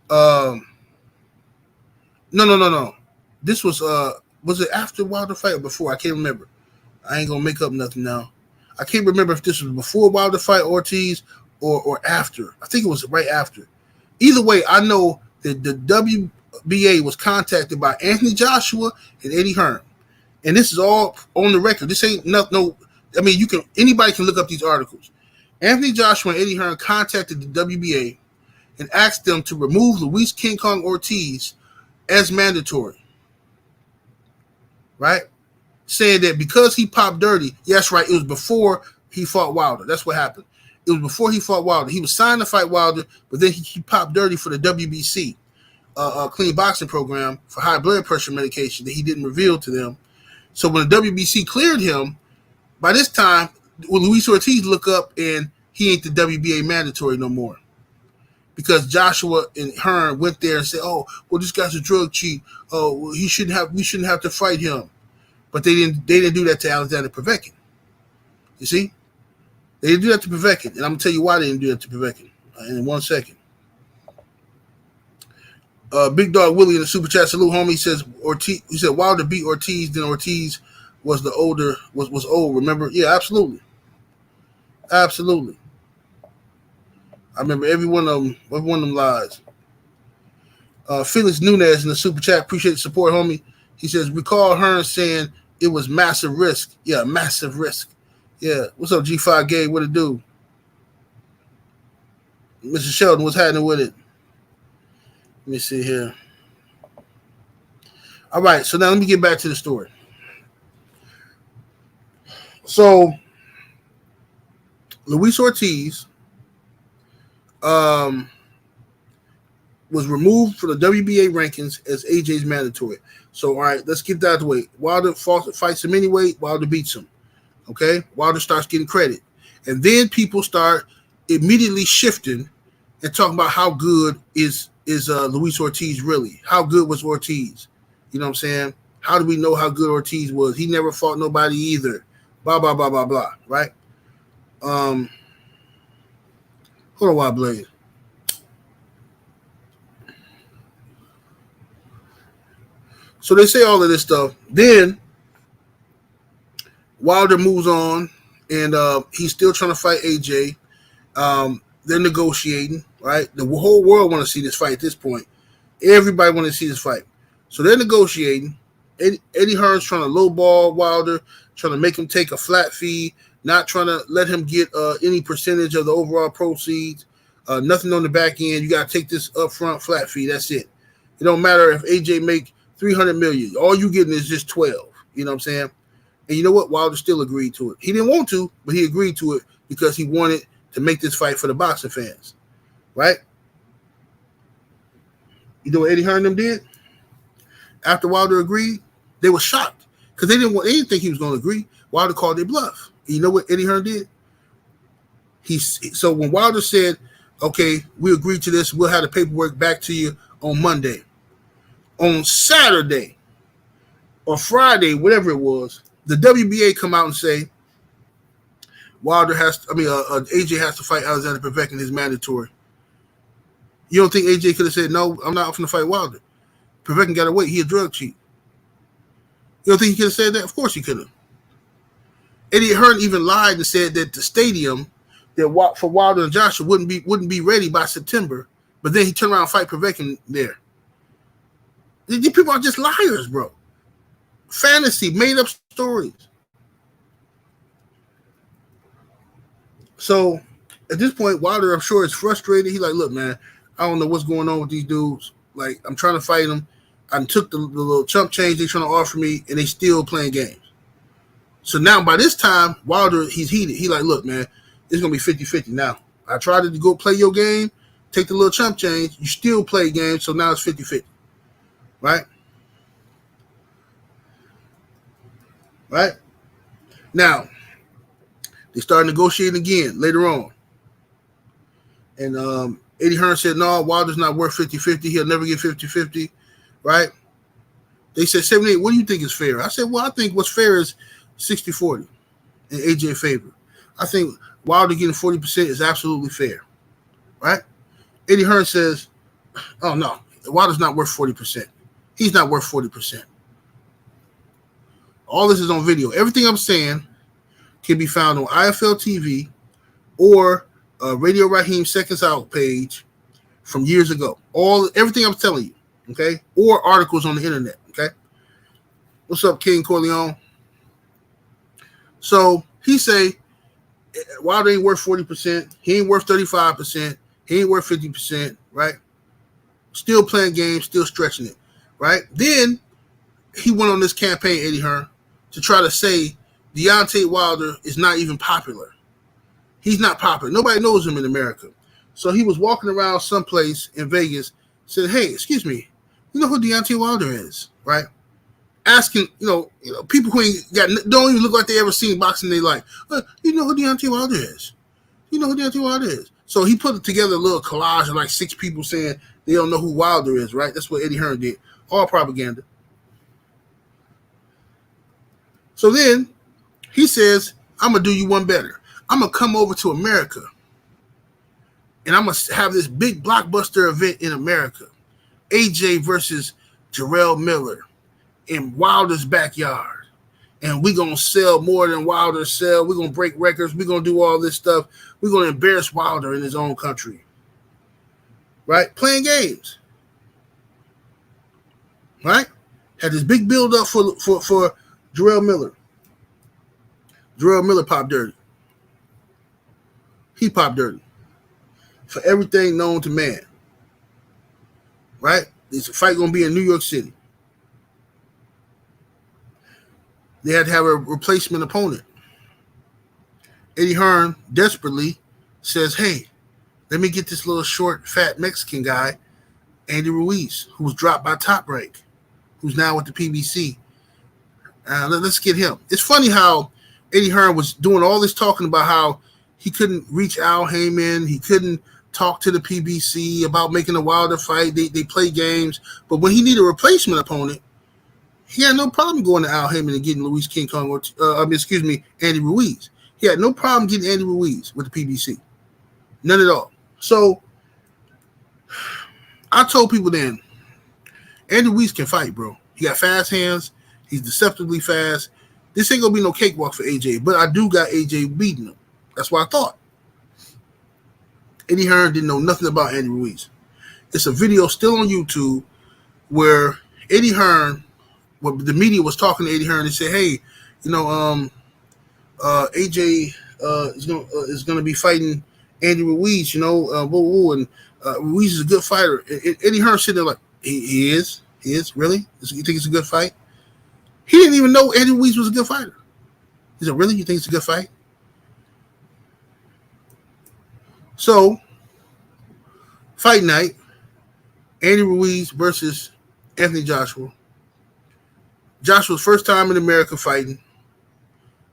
no. This was it after Wilder fight or before? I can't remember. I ain't gonna make up nothing now. I can't remember if this was before Wilder fight Ortiz or after. I think it was right after. Either way, I know that the WBA was contacted by Anthony Joshua and Eddie Hearn, and this is all on the record. This ain't no. Anybody can look up these articles. Anthony Joshua and Eddie Hearn contacted the WBA and asked them to remove Luis King Kong Ortiz as mandatory. Right? Saying that because he popped dirty, yes, right, it was before he fought Wilder. That's what happened. It was before he fought Wilder. He was signed to fight Wilder, but then he popped dirty for the WBC, clean boxing program for high blood pressure medication that he didn't reveal to them. So when the WBC cleared him, by this time, when Luis Ortiz look up and he ain't the WBA mandatory no more. Because Joshua and Hearn went there and said, "Oh, well, this guy's a drug cheat. Oh, well, we shouldn't have to fight him." But they didn't do that to Alexander Povetkin. You see? They didn't do that to Povetkin. And I'm going to tell you why they didn't do that to Povetkin in 1 second. Big Dog Willie in the super chat, salute, homie. He says Wilder beat Ortiz, then Ortiz was was old, remember? Yeah, absolutely. Absolutely. I remember every one of them lies. Felix Nunez in the super chat. Appreciate the support, homie. He says, recall Hearn saying it was massive risk. Yeah, massive risk. Yeah. What's up, G5 Gay? What it do? Mr. Sheldon, what's happening with it? Let me see here. All right, so now let me get back to the story. So, Luis Ortiz was removed from the WBA rankings as AJ's mandatory. So, all right, let's get that out of the way. Wilder fights him anyway. Wilder beats him. Okay? Wilder starts getting credit. And then people start immediately shifting and talking about how good is Luis Ortiz really? How good was Ortiz? You know what I'm saying? How do we know how good Ortiz was? He never fought nobody either. Blah, blah, blah, blah, blah. Right? Hold on, Wild Blade. So they say all of this stuff. Then Wilder moves on, and he's still trying to fight AJ. They're negotiating, right? The whole world want to see this fight at this point. Everybody want to see this fight. So they're negotiating. Eddie Hearn's trying to lowball Wilder, trying to make him take a flat fee, not trying to let him get any percentage of the overall proceeds. Nothing on the back end. You got to take this upfront flat fee. That's it. It don't matter if AJ make $300 million. All you getting is just 12. You know what I'm saying? And you know what? Wilder still agreed to it. He didn't want to, but he agreed to it because he wanted to make this fight for the boxing fans. Right? You know what Eddie Hearn them did? After Wilder agreed, they were shocked because they didn't think he was going to agree. Wilder called their bluff. And you know what Eddie Hearn did? So when Wilder said, okay, we agreed to this, we'll have the paperwork back to you on Monday. On Saturday or Friday, whatever it was, the WBA come out and say AJ has to fight Alexander Povetkin, his mandatory. You don't think AJ could have said, no, I'm not going to fight Wilder? Povetkin got to wait. He a drug cheat. You don't think he could have said that? Of course he could have. Eddie Hearn even lied and said that the stadium that for Wilder and Joshua wouldn't be ready by September, but then he turned around and fight Povetkin there. These people are just liars, bro. Fantasy, made up stories. So at this point, Wilder, I'm sure, is frustrated. He's like, look, man, I don't know what's going on with these dudes. Like, I'm trying to fight them. I took the little chump change they're trying to offer me, and they still playing games. So now by this time, Wilder, he's heated. He's like, look, man, it's going to be 50-50 now. I tried to go play your game, take the little chump change. You still play games, so now it's 50-50. Right? Right? Now, they start negotiating again later on. And Eddie Hearn said, no, Wilder's not worth 50-50. He'll never get 50-50. Right? They said 78. What do you think is fair? I said, well, I think what's fair is 60-40 in AJ favor. I think Wilder getting 40% is absolutely fair. Right? Eddie Hearn says, oh, no, Wilder's not worth 40%. He's not worth 40%. All this is on video. Everything I'm saying can be found on IFL TV or Radio Raheem Seconds Out page from years ago. Everything I'm telling you, okay? Or articles on the internet, okay? What's up, King Corleone? So he say Wilder ain't worth 40%. He ain't worth 35%. He ain't worth 50%, right? Still playing games, still stretching it, right? Then he went on this campaign, Eddie Hearn, to try to say Deontay Wilder is not even popular. He's not popular. Nobody knows him in America. So he was walking around someplace in Vegas, said, hey, excuse me, you know who Deontay Wilder is, right? Asking, people who don't even look like they ever seen boxing in their life. You know who Deontay Wilder is? You know who Deontay Wilder is? So he put together a little collage of like 6 people saying they don't know who Wilder is, right? That's what Eddie Hearn did. All propaganda. So then he says, I'm going to do you one better. I'm going to come over to America and I'm going to have this big blockbuster event in America. AJ versus Jarrell Miller in Wilder's backyard. And we're going to sell more than Wilder sell. We're going to break records. We're going to do all this stuff. We're going to embarrass Wilder in his own country. Right? Playing games. right? Had this big build up for Jarrell Miller. Jarrell Miller popped dirty. He popped dirty for everything known to man, right? This fight gonna be in New York City. They had to have a replacement opponent. Eddie Hearn desperately says, "Hey, let me get this little short, fat Mexican guy, Andy Ruiz, who was dropped by Top Rank, who's now with the PBC. Let's get him." It's funny how Eddie Hearn was doing all this talking about how he couldn't reach Al Heyman, he couldn't talk to the PBC about making a Wilder fight. They play games, but when he needed a replacement opponent, he had no problem going to Al Heyman and getting Luis King Kong, Andy Ruiz. He had no problem getting Andy Ruiz with the PBC. None at all. So I told people then, Andy Ruiz can fight, bro. He got fast hands. He's deceptively fast. This ain't going to be no cakewalk for AJ, but I do got AJ beating him. That's what I thought. Eddie Hearn didn't know nothing about Andy Ruiz. It's a video still on YouTube where Eddie Hearn, the media was talking to Eddie Hearn and said, "Hey, AJ is going to be fighting Andy Ruiz, and Ruiz is a good fighter." Eddie Hearn sitting there like, he is? Really? You think it's a good fight? He didn't even know Andy Ruiz was a good fighter. He said, "Really? You think it's a good fight?" So, fight night, Andy Ruiz versus Anthony Joshua. Joshua's first time in America fighting.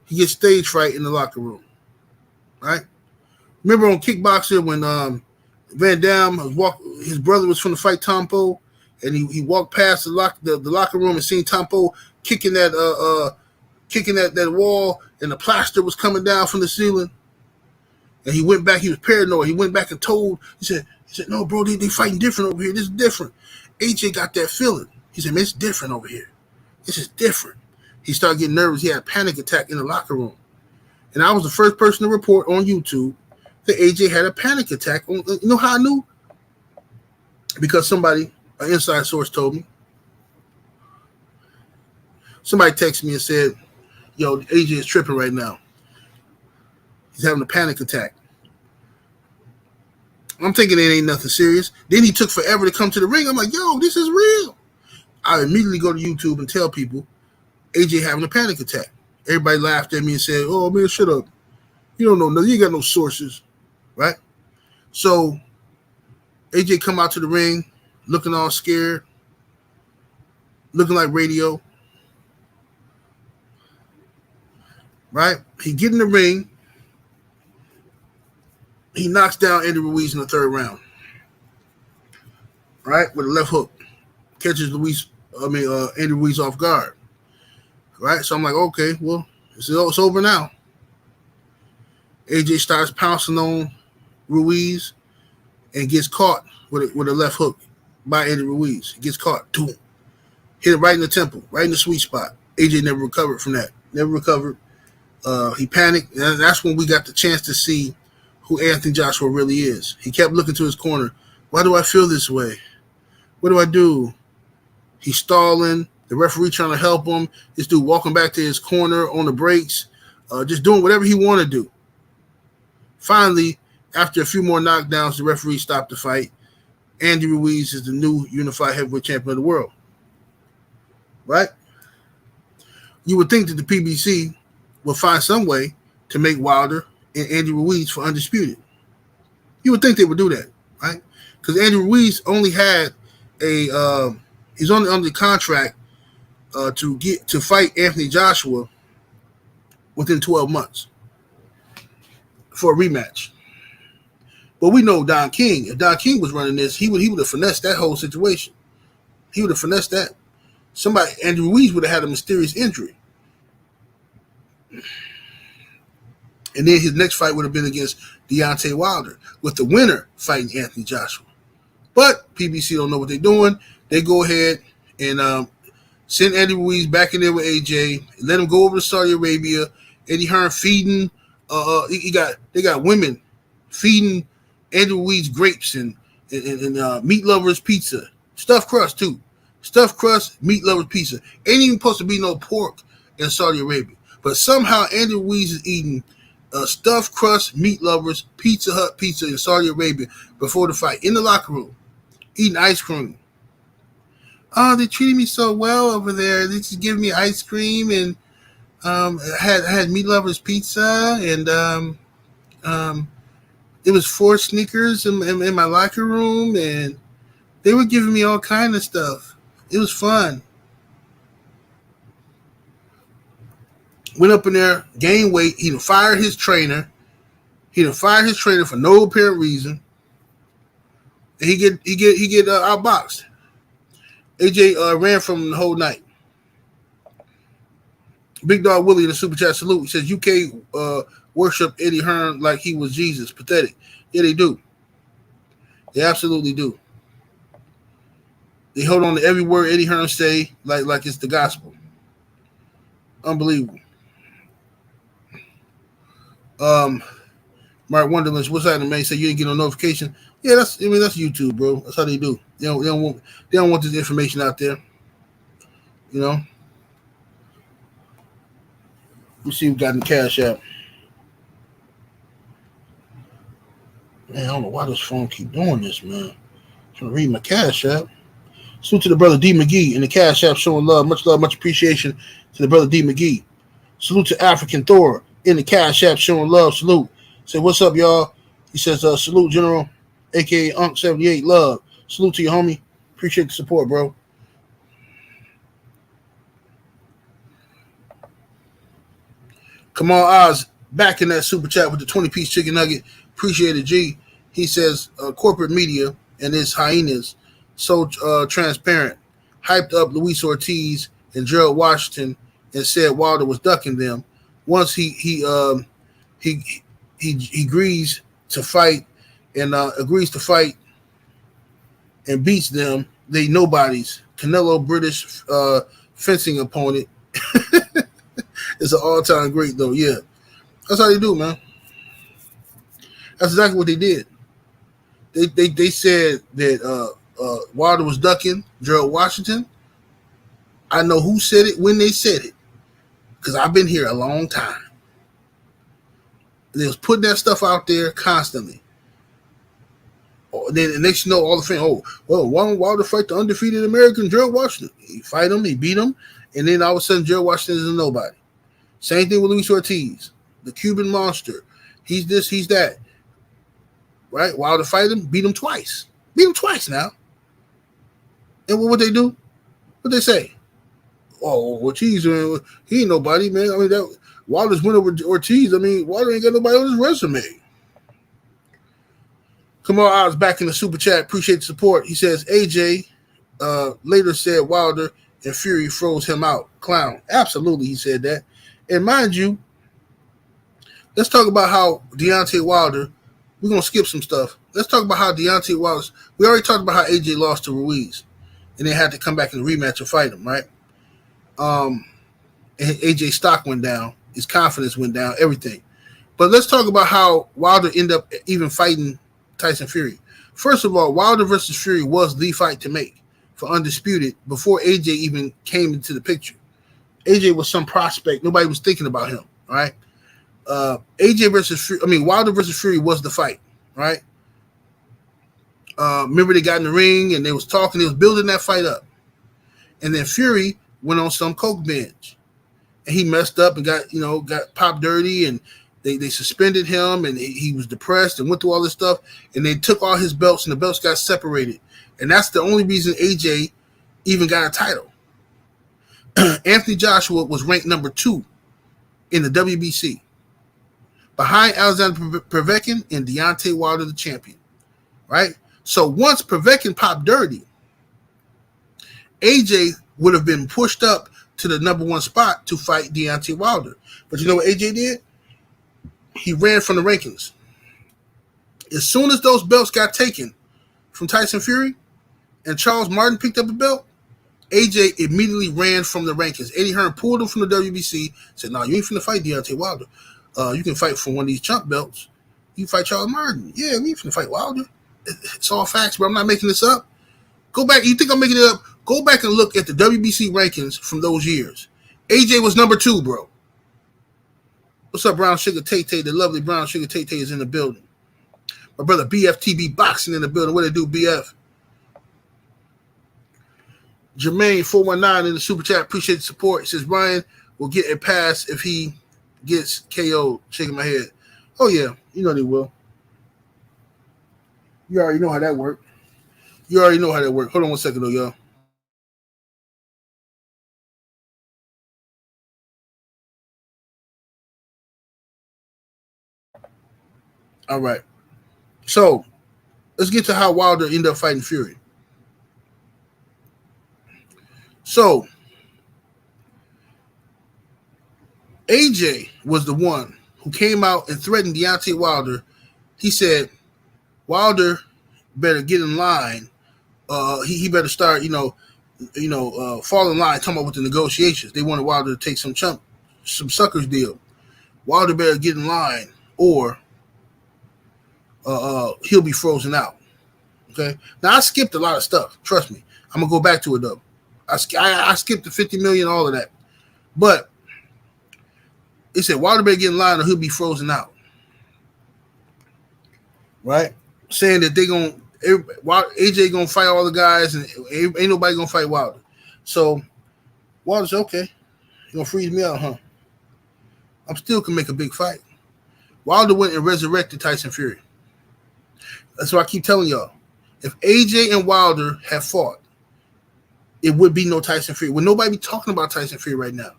He gets stage fright in the locker room, right? Remember on Kickboxer when Van Damme his brother was from the fight Tompo, and he walked past the locker room and seen Tompo kicking that wall, and the plaster was coming down from the ceiling. And he went back. He was paranoid. He went back and told. He said, "No, bro, they fighting different over here. This is different." AJ got that feeling. He said, "Man, it's different over here. This is different." He started getting nervous. He had a panic attack in the locker room. And I was the first person to report on YouTube that AJ had a panic attack. You know how I knew? Because an inside source told me. Somebody texted me and said, "Yo, AJ is tripping right now. He's having a panic attack." I'm thinking it ain't nothing serious. Then he took forever to come to the ring. I'm like, "Yo, this is real." I immediately go to YouTube and tell people AJ having a panic attack. Everybody laughed at me and said, "Oh, man, shut up. You don't know nothing. You ain't got no sources." Right? So AJ come out to the ring looking all scared, looking like radio. Right? He get in the ring. He knocks down Andy Ruiz in the third round. Right? With a left hook. Catches Andy Ruiz off guard. Right? So I'm like, okay, well, it's over now. AJ starts pouncing on Ruiz and gets caught with a left hook by Andy Ruiz. He gets caught. Boom. Hit it right in the temple, right in the sweet spot. AJ never recovered from that. Never recovered. He panicked. And that's when we got the chance to see who Anthony Joshua really is. He kept looking to his corner. Why do I feel this way? What do I do? He's stalling. The referee trying to help him. This dude walking back to his corner on the brakes, just doing whatever he want to do. Finally, after a few more knockdowns, the referee stopped the fight. Andy Ruiz is the new unified heavyweight champion of the world. Right? You would think that the PBC would find some way to make Wilder and Andy Ruiz for undisputed. You would think they would do that, right? Because Andy Ruiz only had he's only under contract to fight Anthony Joshua within 12 months for a rematch. But we know Don King. If Don King was running this, he would have finessed that whole situation. He would have finessed that. Andy Ruiz would have had a mysterious injury. And then his next fight would have been against Deontay Wilder, with the winner fighting Anthony Joshua. But PBC don't know what they're doing. They go ahead and send Andy Ruiz back in there with AJ, let him go over to Saudi Arabia. Eddie Hearn feeding. They got women feeding Andy Ruiz grapes and meat lovers pizza, stuffed crust too. Stuffed crust, meat lovers pizza. Ain't even supposed to be no pork in Saudi Arabia. But somehow Andy Ruiz is eating stuffed crust, meat lovers, Pizza Hut pizza in Saudi Arabia before the fight. In the locker room. Eating ice cream. Oh, they treated me so well over there. They just gave me ice cream and had meat lovers pizza and it was 4 sneakers in my locker room and they were giving me all kind of stuff. It was fun. Went up in there, gained weight. He done fired his trainer. For no apparent reason. And he get outboxed. AJ ran from him the whole night. Big Dog Willie in the super chat salute. He says UK worship Eddie Hearn like he was Jesus. Pathetic. Yeah, they do. They absolutely do. They hold on to every word Eddie Hearn say like it's the gospel. Unbelievable. Mark Wonderlands, what's that? Man say you didn't get no notification. Yeah, that's YouTube, bro. That's how they do. They don't want this information out there. You know. We see who got in the Cash App. Man, I don't know why this phone keep doing this, man. I'm trying to read my Cash App. Salute to the brother D McGee in the Cash App, showing love, much appreciation to the brother D McGee. Salute to African Thor in the Cash App, showing love. Salute. Say what's up, y'all. He says salute, General, aka Unc 78. Love. Salute to you, homie. Appreciate the support, bro. Kamal Oz back in that super chat with the 20-piece chicken nugget. Appreciate it, G. He says corporate media and his hyenas so transparent, hyped up Luis Ortiz and Gerald Washington and said Wilder was ducking them. Once he agrees to fight and beats them, they nobodies. Canelo British fencing opponent. It's an all-time great though. Yeah, that's how they do, man. That's exactly what they did. They said that Wilder was ducking Gerald Washington. I know who said it when they said it because I've been here a long time. They was putting that stuff out there constantly. Then the next you know, all the fans, why don't Wilder fight the undefeated American Gerald Washington? He fight him, he beat him, and then all of a sudden Gerald Washington is a nobody. Same thing with Luis Ortiz, the Cuban monster. He's this, he's that. Right? Wilder fight him, beat him twice. Beat him twice now. And what they do? What they say? Oh, Ortiz, he ain't nobody, man. I mean, that Wilder's win over Ortiz. I mean, Wilder ain't got nobody on his resume. Kamal Oz back in the super chat. Appreciate the support. He says AJ later said Wilder and Fury froze him out. Clown. Absolutely, he said that. And mind you, let's talk about how Deontay Wilder, we're going to skip some stuff. Let's talk about how Deontay Wilder, we already talked about how AJ lost to Ruiz and they had to come back in the rematch and fight him, right? And AJ's stock went down. His confidence went down, everything. But let's talk about how Wilder ended up even fighting Tyson Fury. First of all, Wilder versus Fury was the fight to make for Undisputed before AJ even came into the picture. AJ was some prospect. Nobody was thinking about him, right? Wilder versus Fury was the fight, right? Remember they got in the ring and they was talking. They was building that fight up. And then Fury went on some coke binge. And he messed up and got popped dirty and they suspended him and he was depressed and went through all this stuff. And they took all his belts and the belts got separated. And that's the only reason AJ even got a title. Anthony Joshua was ranked number 2 in the WBC, behind Alexander Povetkin and Deontay Wilder, the champion. Right? So once Povetkin popped dirty, AJ would have been pushed up to the number 1 spot to fight Deontay Wilder. But you know what AJ did? He ran from the rankings. As soon as those belts got taken from Tyson Fury and Charles Martin picked up a belt, AJ immediately ran from the rankings. Eddie Hearn pulled him from the WBC, said, no, you ain't finna fight Deontay Wilder. You can fight for one of these chump belts. You can fight Charles Martin. Yeah, we ain't finna fight Wilder. It's all facts, bro. I'm not making this up. Go back. You think I'm making it up? Go back and look at the WBC rankings from those years. AJ was number 2, bro. What's up, Brown Sugar Tay-Tay? The lovely Brown Sugar Tay-Tay is in the building. My brother BFTB Boxing in the building. What they do, BF? Jermaine 419 in the super chat. Appreciate the support. He says Brian will get a pass if he gets KO'd. Shaking my head. Oh yeah, you know they will. You already know how that works. Hold on one second though, y'all. All right. So let's get to how Wilder ended up fighting Fury. So AJ was the one who came out and threatened Deontay Wilder. He said Wilder better get in line. He better start, fall in line. Talking about with the negotiations, they wanted Wilder to take some suckers deal. Wilder better get in line, or he'll be frozen out. Okay. Now I skipped a lot of stuff. Trust me, I'm gonna go back to it though. I skipped the 50 million, all of that, but it said Wilder better get in line, or he'll be frozen out. Right, saying that AJ gonna fight all the guys, and ain't nobody gonna fight Wilder. So Wilder said, "Okay, you gonna freeze me out, huh? I'm still can make a big fight." Wilder went and resurrected Tyson Fury. That's why I keep telling y'all. If AJ and Wilder had fought, it would be no Tyson Fury. Would nobody be talking about Tyson Fury right now?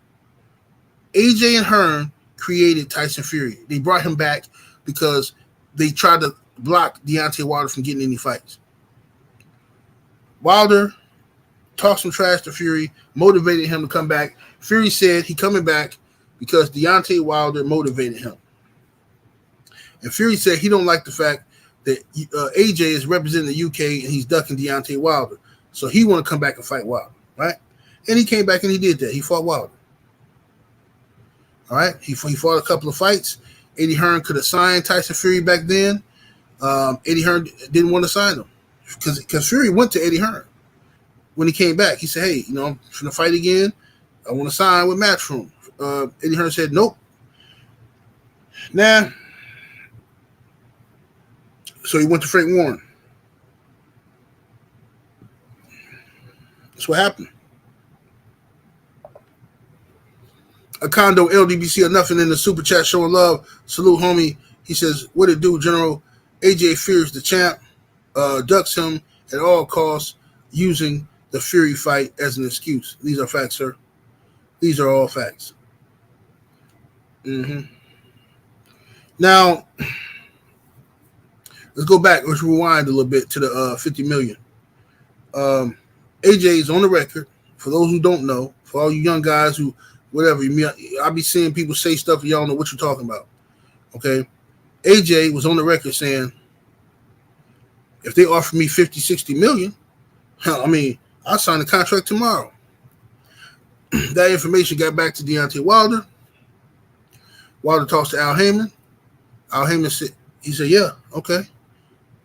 AJ and Hearn created Tyson Fury. They brought him back because they tried to block Deontay Wilder from getting any fights. Wilder talked some trash to Fury, motivated him to come back. Fury said he coming back because Deontay Wilder motivated him. And Fury said he don't like the fact that AJ is representing the UK and he's ducking Deontay Wilder. So he want to come back and fight Wilder, right? And he came back and he did that. He fought Wilder. All right? He fought a couple of fights. Eddie Hearn could have signed Tyson Fury back then. Eddie Hearn didn't want to sign him because Fury went to Eddie Hearn when he came back. He said, "Hey, I'm going to fight again. I want to sign with Matchroom." Eddie Hearn said, "Nope." Nah. So he went to Frank Warren. That's what happened. A condo LDBC or nothing in the super chat showing love. Salute, homie. He says, "What it do, General? AJ fears the champ, ducks him at all costs, using the Fury fight as an excuse." These are facts, sir. These are all facts. Now, let's go back. Let's rewind a little bit to the 50 million. AJ is on the record. For those who don't know, for all you young guys who, whatever, I'll be seeing people say stuff and y'all don't know what you're talking about. Okay? AJ was on the record saying, if they offer me 50, 60 million, I'll sign the contract tomorrow. That information got back to Deontay Wilder. Wilder talks to Al Heyman. Al Heyman said, "Yeah, okay.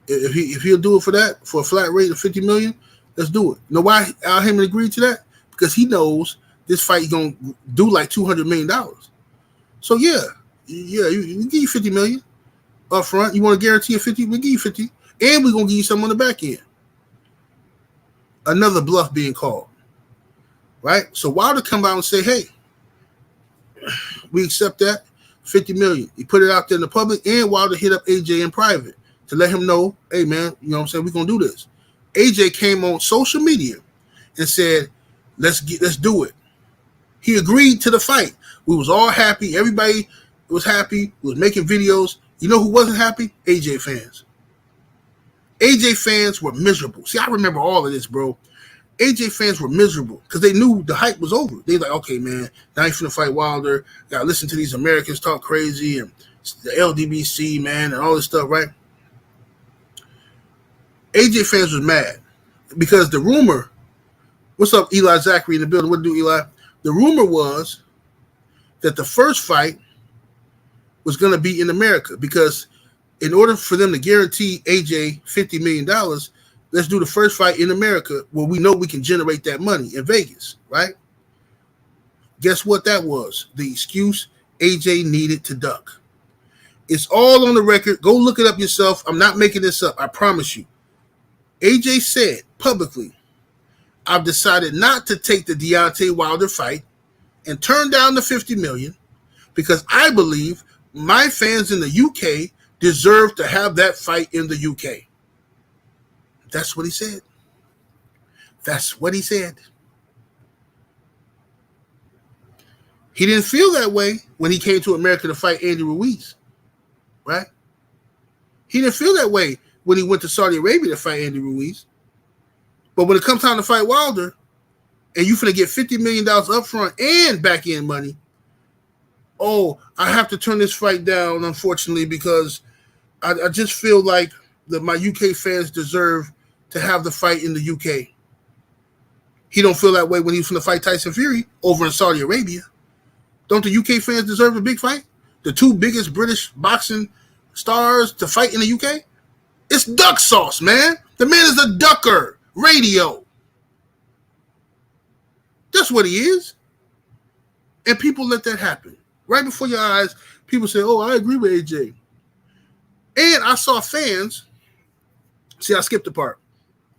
If he'll do it for that, for a flat rate of 50 million, let's do it." You know why Al Heyman agreed to that? Because he knows this fight is going to do like $200 million. So yeah, you give you 50 million up front. You want to guarantee a 50? We'll give you 50. And we're going to give you some on the back end. Another bluff being called. Right? So Wilder come out and say, "Hey, we accept that 50 million. He put it out there in the public, and Wilder hit up AJ in private to let him know, "Hey, man, you know what I'm saying? We're going to do this." AJ came on social media and said, let's do it. He agreed to the fight. We was all happy. Everybody was happy. We was making videos. You know who wasn't happy? AJ fans. AJ fans were miserable. See, I remember all of this, bro. AJ fans were miserable because they knew the hype was over. They like, "Okay, man, now he's finna fight Wilder. Gotta listen to these Americans talk crazy and the LDBC, man, and all this stuff, right?" AJ fans was mad because the rumor, what's up, Eli Zachary in the building? What do, Eli? The rumor was that the first fight was going to be in America because in order for them to guarantee AJ $50 million, Let's do the first fight in America where we know we can generate that money in Vegas, right? Guess what that was? The excuse AJ needed to duck. It's all on the record. Go look it up yourself. I'm not making this up. I promise you. AJ said publicly, I've decided not to take the Deontay Wilder fight and turn down the $50 million because I believe my fans in the UK deserve to have that fight in the UK. That's what he said. That's what he said. He didn't feel that way when he came to America to fight Andy Ruiz, right? He didn't feel that way when he went to Saudi Arabia to fight Andy Ruiz. But when it comes time to fight Wilder, and you finna get $50 million up front and back end money, oh, I have to turn this fight down, unfortunately, because I just feel like my UK fans deserve to have the fight in the UK. He don't feel that way when he's finna fight Tyson Fury over in Saudi Arabia. Don't the UK fans deserve a big fight? The two biggest British boxing stars to fight in the UK? It's duck sauce, man. The man is a ducker. Radio. That's what he is. And people let that happen. Right before your eyes, people say, oh, I agree with AJ. And I saw fans. See, I skipped the part.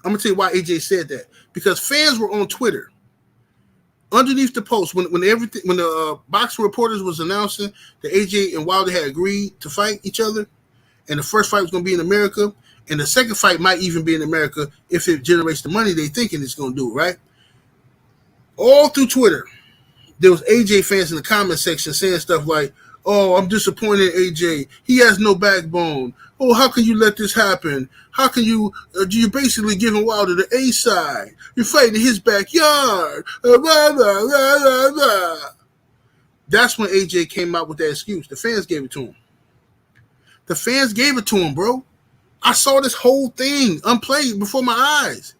I'm going to tell you why AJ said that. Because fans were on Twitter. Underneath the post, when the boxing reporters was announcing that AJ and Wilder had agreed to fight each other, and the first fight was going to be in America, and the second fight might even be in America if it generates the money they thinking it's going to do, right? All through Twitter, there was AJ fans in the comment section saying stuff like, oh, I'm disappointed in AJ. He has no backbone. Oh, how can you let this happen? How can you, you're basically giving Wilder the A side. You're fighting in his backyard. Blah, blah, blah, blah. That's when AJ came out with that excuse. The fans gave it to him. The fans gave it to him, bro. I saw this whole thing unplayed before my eyes.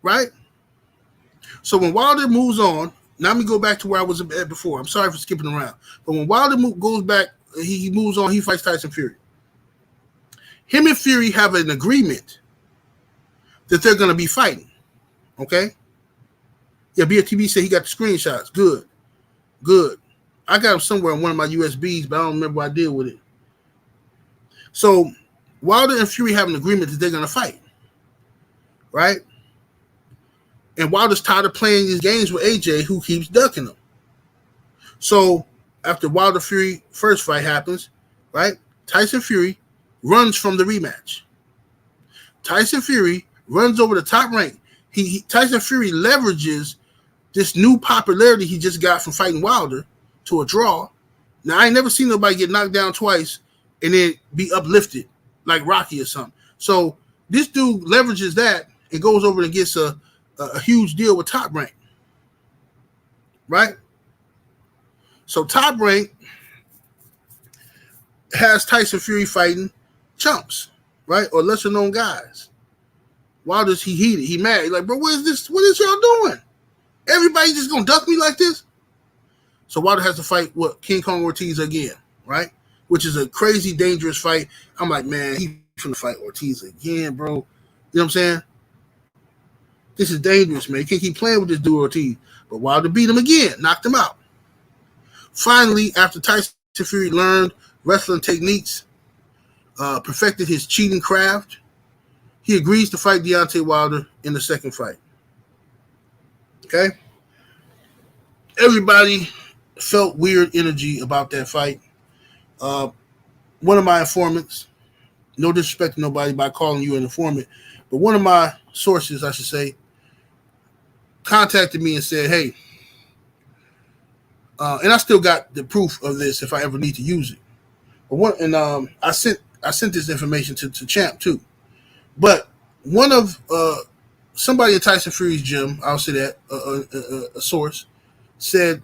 Right? So when Wilder moves on, now let me go back to where I was at before. I'm sorry for skipping around. But when Wilder goes back, he moves on, he fights Tyson Fury. Him and Fury have an agreement that they're going to be fighting. Okay? Yeah, BFTB said he got the screenshots. Good. Good. I got them somewhere on one of my USBs, but I don't remember what I did with it. So Wilder and Fury have an agreement that they're going to fight. Right? And Wilder's tired of playing these games with AJ, who keeps ducking him. So after Wilder Fury first fight happens, right? Tyson Fury runs from the rematch. Tyson Fury runs over the top rank. Tyson Fury leverages this new popularity he just got from fighting Wilder to a draw. Now, I ain't never seen nobody get knocked down twice and then be uplifted like Rocky or something. So this dude leverages that and goes over and gets a huge deal with Top Rank. Right? So Top Rank has Tyson Fury fighting chumps, right? Or lesser known guys. Wilder's he heated. He mad. He's like, bro, what is this? What is y'all doing? Everybody just gonna duck me like this? So Wilder has to fight King Kong Ortiz again, right? Which is a crazy, dangerous fight. I'm like, man, he's gonna fight Ortiz again, bro. You know what I'm saying? This is dangerous, man. You can't keep playing with this dude Ortiz. But Wilder beat him again, knocked him out. Finally, after Tyson Fury learned wrestling techniques, perfected his cheating craft, he agrees to fight Deontay Wilder in the second fight. Okay? Everybody felt weird energy about that fight. One of my informants, no disrespect to nobody by calling you an informant, but one of my sources, I should say, contacted me and said, hey, and I still got the proof of this if I ever need to use it. But I sent this information to Champ too. But one of somebody at Tyson Fury's gym, I'll say that a source said,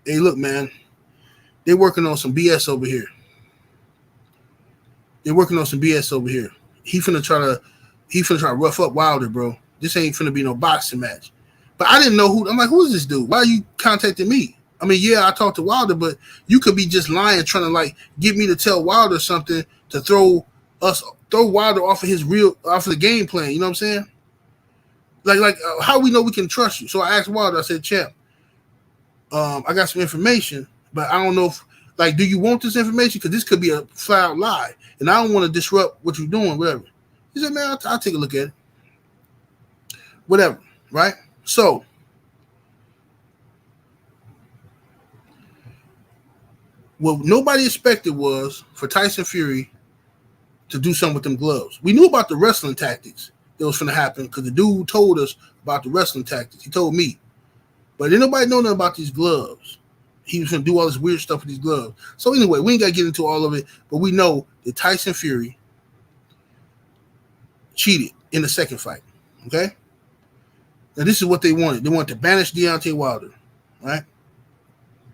"Hey, look, man, they're working on some BS over here. They're working on some BS over here. He finna try to rough up Wilder, bro. This ain't finna be no boxing match." But I didn't know who. I'm like, who is this dude? Why are you contacting me? I mean, yeah, I talked to Wilder, but you could be just lying, trying to like get me to tell Wilder something to throw us throw Wilder off of the game plan. You know what I'm saying? How we know we can trust you? So I asked Wilder. I said, champ, I got some information, but I don't know if do you want this information? Because this could be a flat out lie, and I don't want to disrupt what you're doing. Whatever. He said, man, I'll take a look at it. Whatever. Right. So. What nobody expected was for Tyson Fury to do something with them gloves. We knew about the wrestling tactics that was going to happen because the dude told us about the wrestling tactics. He told me. But didn't nobody know nothing about these gloves. He was going to do all this weird stuff with these gloves. So anyway, we ain't got to get into all of it, but we know that Tyson Fury cheated in the second fight. Okay? Now this is what they wanted. They wanted to banish Deontay Wilder. Right?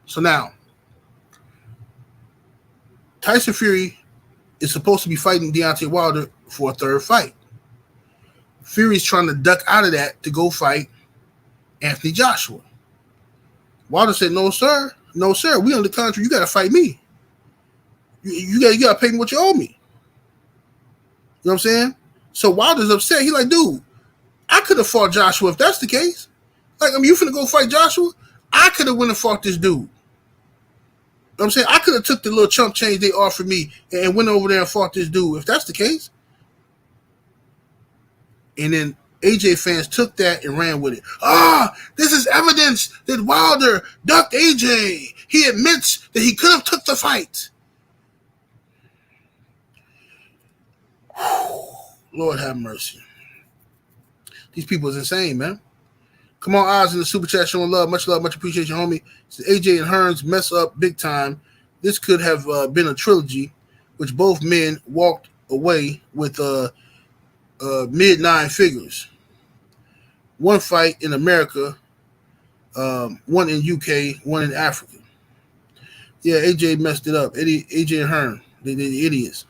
So now, Tyson Fury is supposed to be fighting Deontay Wilder for a third fight. Fury's trying to duck out of that to go fight Anthony Joshua. Wilder said, no, sir. No, sir. We on the contrary. You got to fight me. You got to pay me what you owe me. You know what I'm saying? So Wilder's upset. He's like, dude, I could have fought Joshua if that's the case. You finna go fight Joshua? I could have went and fought this dude. You know what I'm saying? I could have took the little chump change they offered me and went over there and fought this dude if that's the case. And then AJ fans took that and ran with it. This is evidence that Wilder ducked AJ. He admits that he could have took the fight. Lord have mercy. These people is insane, man. Come on, Oz in the super chat showing love, much appreciation, homie. Says AJ and Hearns mess up big time. This could have been a trilogy, which both men walked away with mid nine figures. One fight in America, one in UK, one in Africa. Yeah, AJ messed it up. AJ and Hearn, they're the idiots.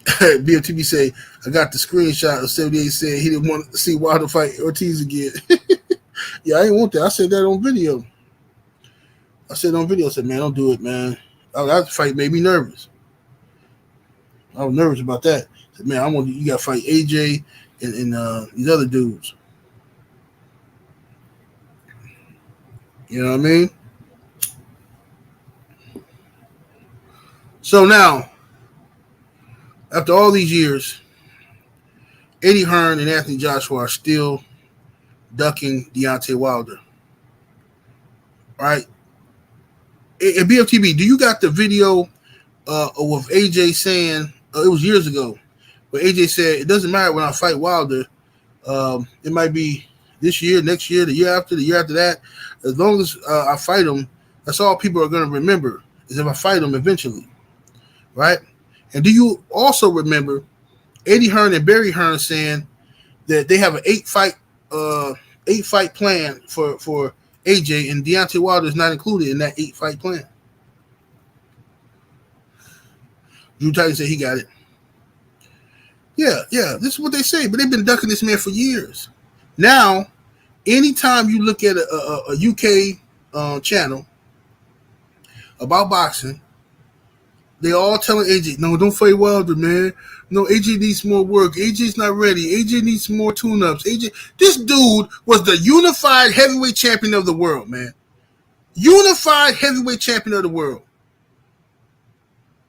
BFTB say, I got the screenshot of 78 saying he didn't want to see Wilder fight Ortiz again. Yeah, I didn't want that. I said that on video. I said, man, don't do it, man. That fight made me nervous. I was nervous about that. I said, man, you got to fight AJ and these other dudes. You know what I mean? So now, after all these years, Eddie Hearn and Anthony Joshua are still ducking Deontay Wilder. All right? At BFTB, do you got the video of AJ saying, it was years ago, but AJ said, it doesn't matter when I fight Wilder. It might be this year, next year, the year after that. As long as I fight him, that's all people are going to remember is if I fight him eventually. Right? And do you also remember Eddie Hearn and Barry Hearn saying that they have an eight fight plan for AJ, and Deontay Wilder is not included in that 8-fight plan? Drew Tyson said he got it. Yeah, this is what they say, but they've been ducking this man for years. Now, anytime you look at a UK channel about boxing, they all telling AJ, no, don't fight Wilder, man. No, AJ needs more work. AJ's not ready. AJ needs more tune-ups. This dude was the unified heavyweight champion of the world, man. Unified heavyweight champion of the world.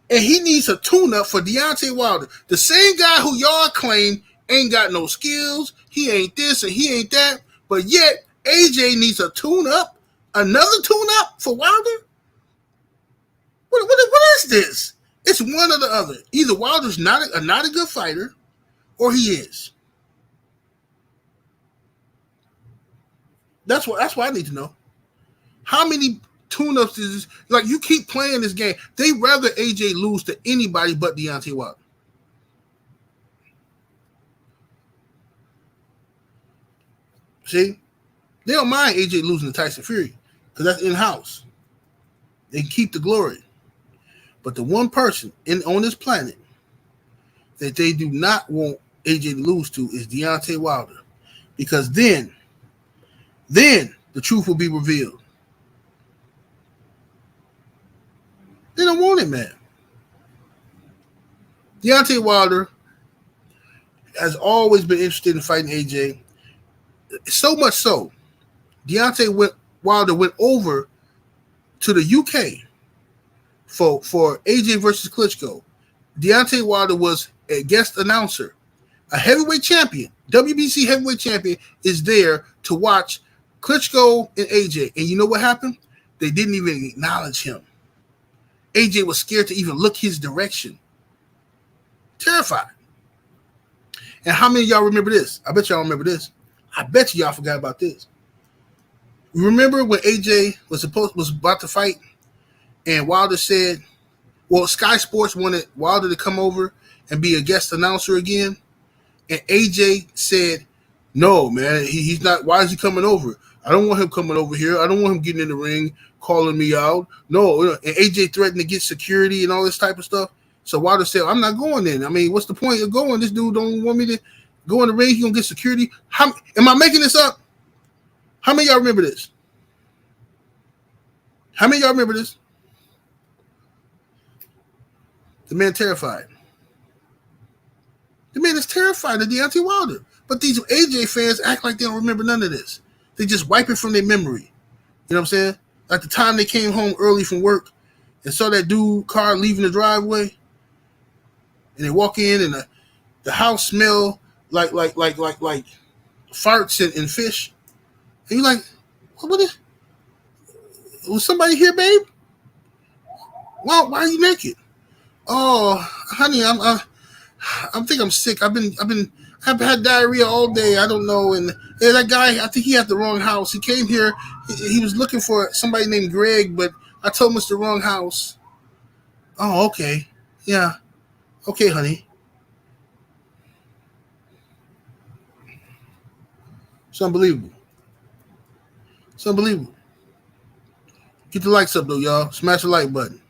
And he needs a tune-up for Deontay Wilder. The same guy who y'all claim ain't got no skills. He ain't this and he ain't that. But yet, AJ needs a tune-up. Another tune-up for Wilder? What is this? It's one or the other. Either Wilder's not a good fighter, or he is. That's what I need to know. How many tune-ups is this? Like, you keep playing this game. They rather AJ lose to anybody but Deontay Wilder. See? They don't mind AJ losing to Tyson Fury because that's in-house. They can keep the glory. But the one person on this planet that they do not want AJ to lose to is Deontay Wilder. Because then the truth will be revealed. They don't want it, man. Deontay Wilder has always been interested in fighting AJ. So much so, Wilder went over to the UK for AJ versus Klitschko. Deontay Wilder was a guest announcer. A heavyweight champion, WBC heavyweight champion, is there to watch Klitschko and AJ. And you know what happened? They didn't even acknowledge him. AJ was scared to even look his direction. Terrified. And how many of y'all remember this? I bet y'all remember this. I bet y'all forgot about this. Remember when AJ was about to fight and Wilder said, well, Sky Sports wanted Wilder to come over and be a guest announcer again? And AJ said, no, man, he's not. Why is he coming over? I don't want him coming over here. I don't want him getting in the ring, calling me out. No. And AJ threatened to get security and all this type of stuff. So Wilder said, I'm not going in. I mean, what's the point of going? This dude don't want me to go in the ring. He's going to get security. Am I making this up? How many of y'all remember this? How many of y'all remember this? The man terrified. The man is terrified of Deontay Wilder. But these AJ fans act like they don't remember none of this. They just wipe it from their memory. You know what I'm saying? Like the time they came home early from work and saw that dude car leaving the driveway. And they walk in and the house smell like farts and fish. And you're like, what is? Was somebody here, babe? Why are you naked? Oh, honey, I think I'm sick. I've had diarrhea all day. I don't know. And that guy, I think he had the wrong house. He came here. He was looking for somebody named Greg, but I told him it's the wrong house. Oh, okay. Yeah. Okay, honey. It's unbelievable. It's unbelievable. Get the likes up, though, y'all. Smash the like button.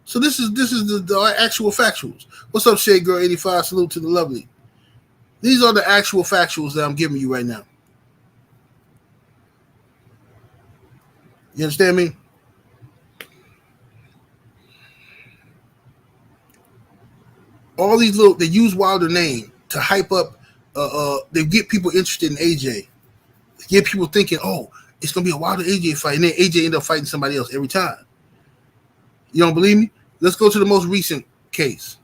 So this is the actual factuals. What's up, Shade Girl 85? Salute to the lovely. These are the actual factuals that I'm giving you right now. You understand me? All these they use Wilder name to hype up. They get people interested in AJ. They get people thinking, oh, it's gonna be a Wilder AJ fight, and then AJ end up fighting somebody else every time. You don't believe me? Let's go to the most recent case.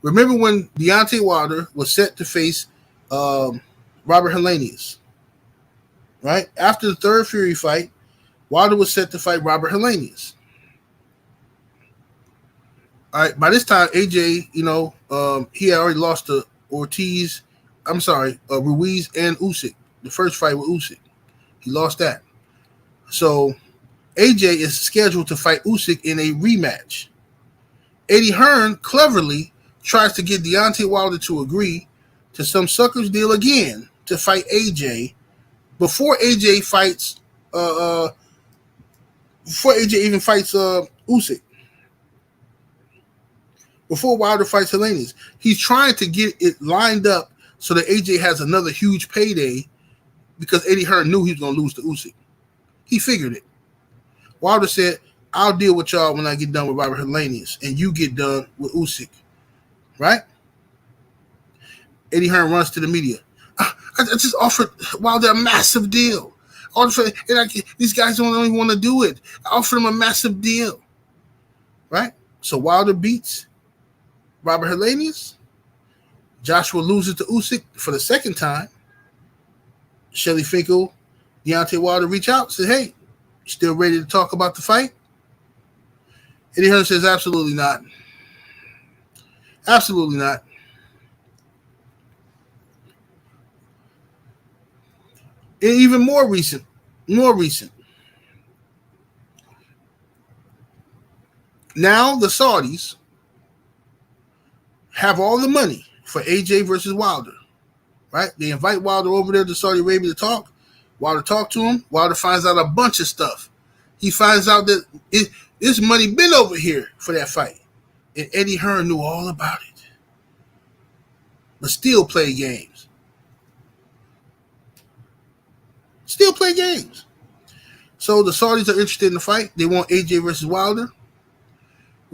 Remember when Deontay Wilder was set to face Robert Helenius, right? After the third Fury fight, Wilder was set to fight Robert Helenius. All right. By this time, AJ, he had already lost to Ortiz. I'm sorry, Ruiz and Usyk. The first fight with Usyk, he lost that. So AJ is scheduled to fight Usyk in a rematch. Eddie Hearn cleverly tries to get Deontay Wilder to agree to some sucker's deal again to fight AJ before AJ fights. Before AJ even fights Usyk. Before Wilder fights Helenius, he's trying to get it lined up so that AJ has another huge payday because Eddie Hearn knew he was going to lose to Usyk. He figured it. Wilder said, I'll deal with y'all when I get done with Robert Helenius, and you get done with Usyk. Right? Eddie Hearn runs to the media. I just offered Wilder a massive deal. These guys don't even want to do it. I offered him a massive deal. Right? So Wilder beats Robert Helenius. Joshua loses to Usyk for the second time. Shelly Finkel, Deontay Wilder reach out, say, hey, still ready to talk about the fight? Eddie Hearn says, absolutely not. Absolutely not. And even more recent. Now the Saudis have all the money for AJ versus Wilder. Right? They invite Wilder over there to Saudi Arabia to talk. Wilder talk to him. Wilder finds out a bunch of stuff. He finds out that this money been over here for that fight. And Eddie Hearn knew all about it. But still play games. So the Saudis are interested in the fight. They want AJ versus Wilder.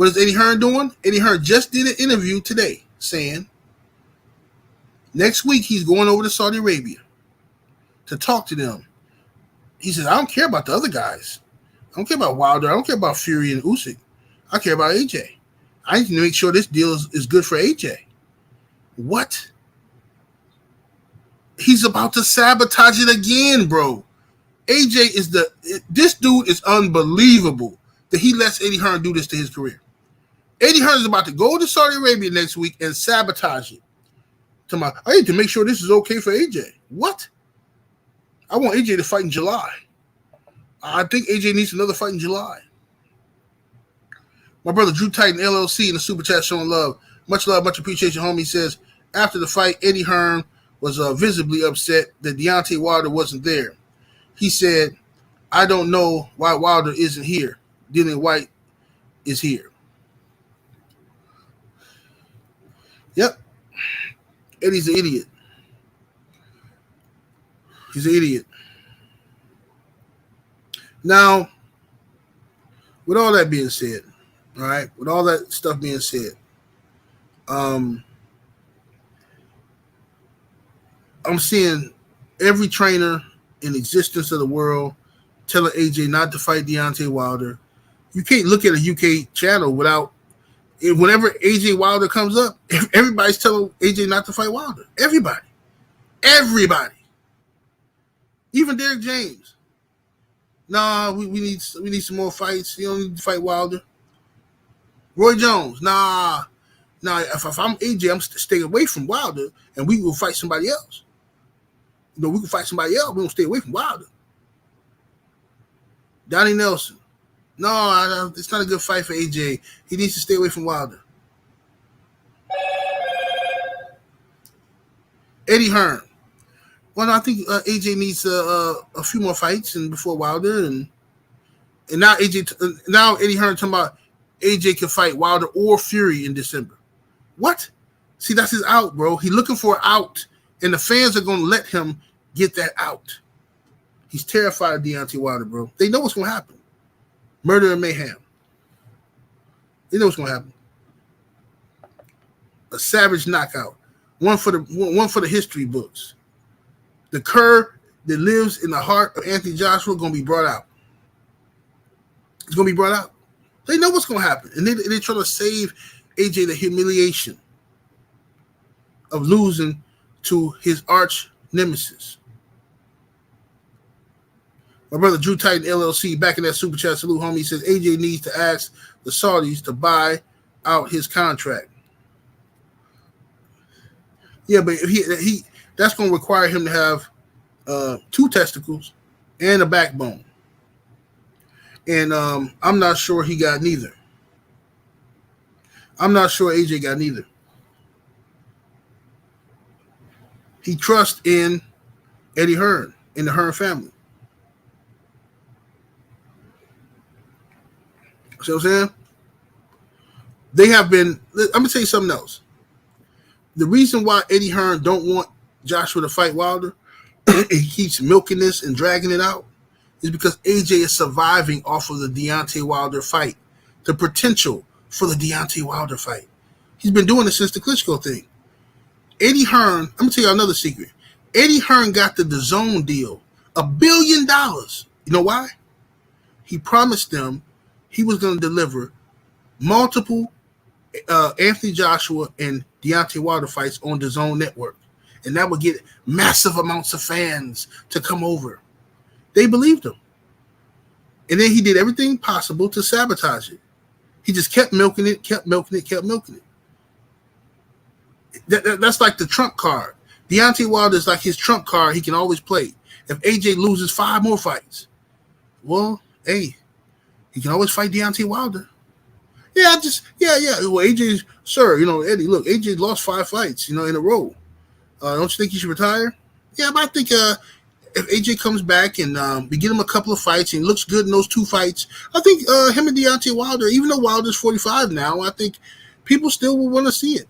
What is Eddie Hearn doing? Eddie Hearn just did an interview today saying next week he's going over to Saudi Arabia to talk to them. He says, I don't care about the other guys. I don't care about Wilder. I don't care about Fury and Usyk. I care about AJ. I need to make sure this deal is good for AJ. What? He's about to sabotage it again, bro. AJ is this dude is unbelievable that he lets Eddie Hearn do this to his career. Eddie Hearn is about to go to Saudi Arabia next week and sabotage it. I need to make sure this is okay for AJ. What? I want AJ to fight in July. I think AJ needs another fight in July. My brother Drew Titan LLC in the super chat showing love, much appreciation, homie. Says after the fight, Eddie Hearn was visibly upset that Deontay Wilder wasn't there. He said, "I don't know why Wilder isn't here. Dylan White is here." Yep, Eddie's an idiot. He's an idiot. Now, with all that being said, all right, with all that stuff being said, I'm seeing every trainer in existence of the world telling AJ not to fight Deontay Wilder. You can't look at a UK channel without, whenever AJ Wilder comes up, everybody's telling AJ not to fight Wilder. Everybody. Even Derek James. Nah, we need some more fights. You don't need to fight Wilder. Roy Jones. Nah. If I'm AJ, I'm staying away from Wilder, and we will fight somebody else. We can fight somebody else. We don't stay away from Wilder. Donnie Nelson. No, it's not a good fight for AJ. He needs to stay away from Wilder. Eddie Hearn. Well, I think AJ needs a few more fights and before Wilder, and now Eddie Hearn talking about AJ can fight Wilder or Fury in December. What? See, that's his out, bro. He's looking for an out, and the fans are going to let him get that out. He's terrified of Deontay Wilder, bro. They know what's going to happen. Murder and mayhem. They know what's going to happen. A savage knockout. One for the history books. The cur that lives in the heart of Anthony Joshua is going to be brought out. It's going to be brought out. They know what's going to happen. And they try to save AJ the humiliation of losing to his arch nemesis. My brother Drew Titan LLC back in that super chat salute, homie. He says AJ needs to ask the Saudis to buy out his contract. Yeah, but he that's going to require him to have 2 testicles and a backbone. And I'm not sure he got neither. I'm not sure AJ got neither. He trusts in Eddie Hearn, in the Hearn family. See what I'm saying? They have been, I'm going to tell you something else. The reason why Eddie Hearn don't want Joshua to fight Wilder, and he keeps milking this and dragging it out, is because AJ is surviving off of the Deontay Wilder fight. The potential for the Deontay Wilder fight. He's been doing it since the Klitschko thing. Eddie Hearn, I'm going to tell you another secret. Eddie Hearn got the DAZN deal, $1 billion. You know why? He promised them he was going to deliver multiple Anthony Joshua and Deontay Wilder fights on the DAZN network. And that would get massive amounts of fans to come over. They believed him. And then he did everything possible to sabotage it. He just kept milking it. That's like the trump card. Deontay Wilder is like his trump card he can always play. If AJ loses 5 more fights, well, hey, he can always fight Deontay Wilder. Yeah. Well, AJ's, sir, Eddie, look, AJ lost 5 fights, in a row. Don't you think he should retire? Yeah, but I think if AJ comes back and we get him a couple of fights and he looks good in those 2 fights, I think him and Deontay Wilder, even though Wilder's 45 now, I think people still will want to see it.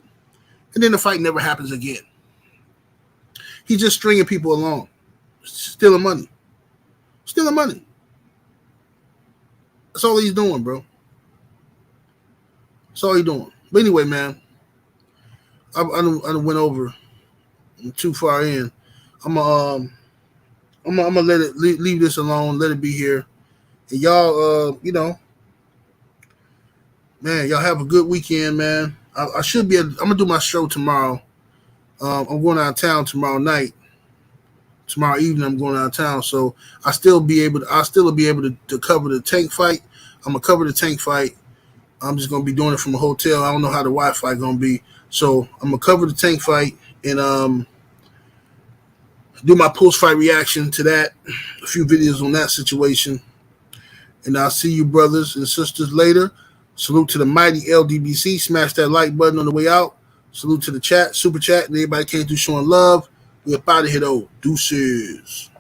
And then the fight never happens again. He's just stringing people along, stealing money. That's all he's doing, bro. That's all he doing. But anyway, man, I done went over. I'm too far in. I'm gonna let it leave this alone. Let it be here. And y'all, man, y'all have a good weekend, man. I should be. I'm gonna do my show tomorrow. I'm going out of town tomorrow night. Tomorrow evening, I'm going out of town, so I still be able to cover the tank fight. I'm gonna cover the tank fight. I'm just gonna be doing it from a hotel. I don't know how the Wi-Fi gonna be, so I'm gonna cover the tank fight and do my post-fight reaction to that. A few videos on that situation, and I'll see you brothers and sisters later. Salute to the mighty LDBC. Smash that like button on the way out. Salute to the chat, super chat, and everybody came through showing love. We up out of here though. Deuces.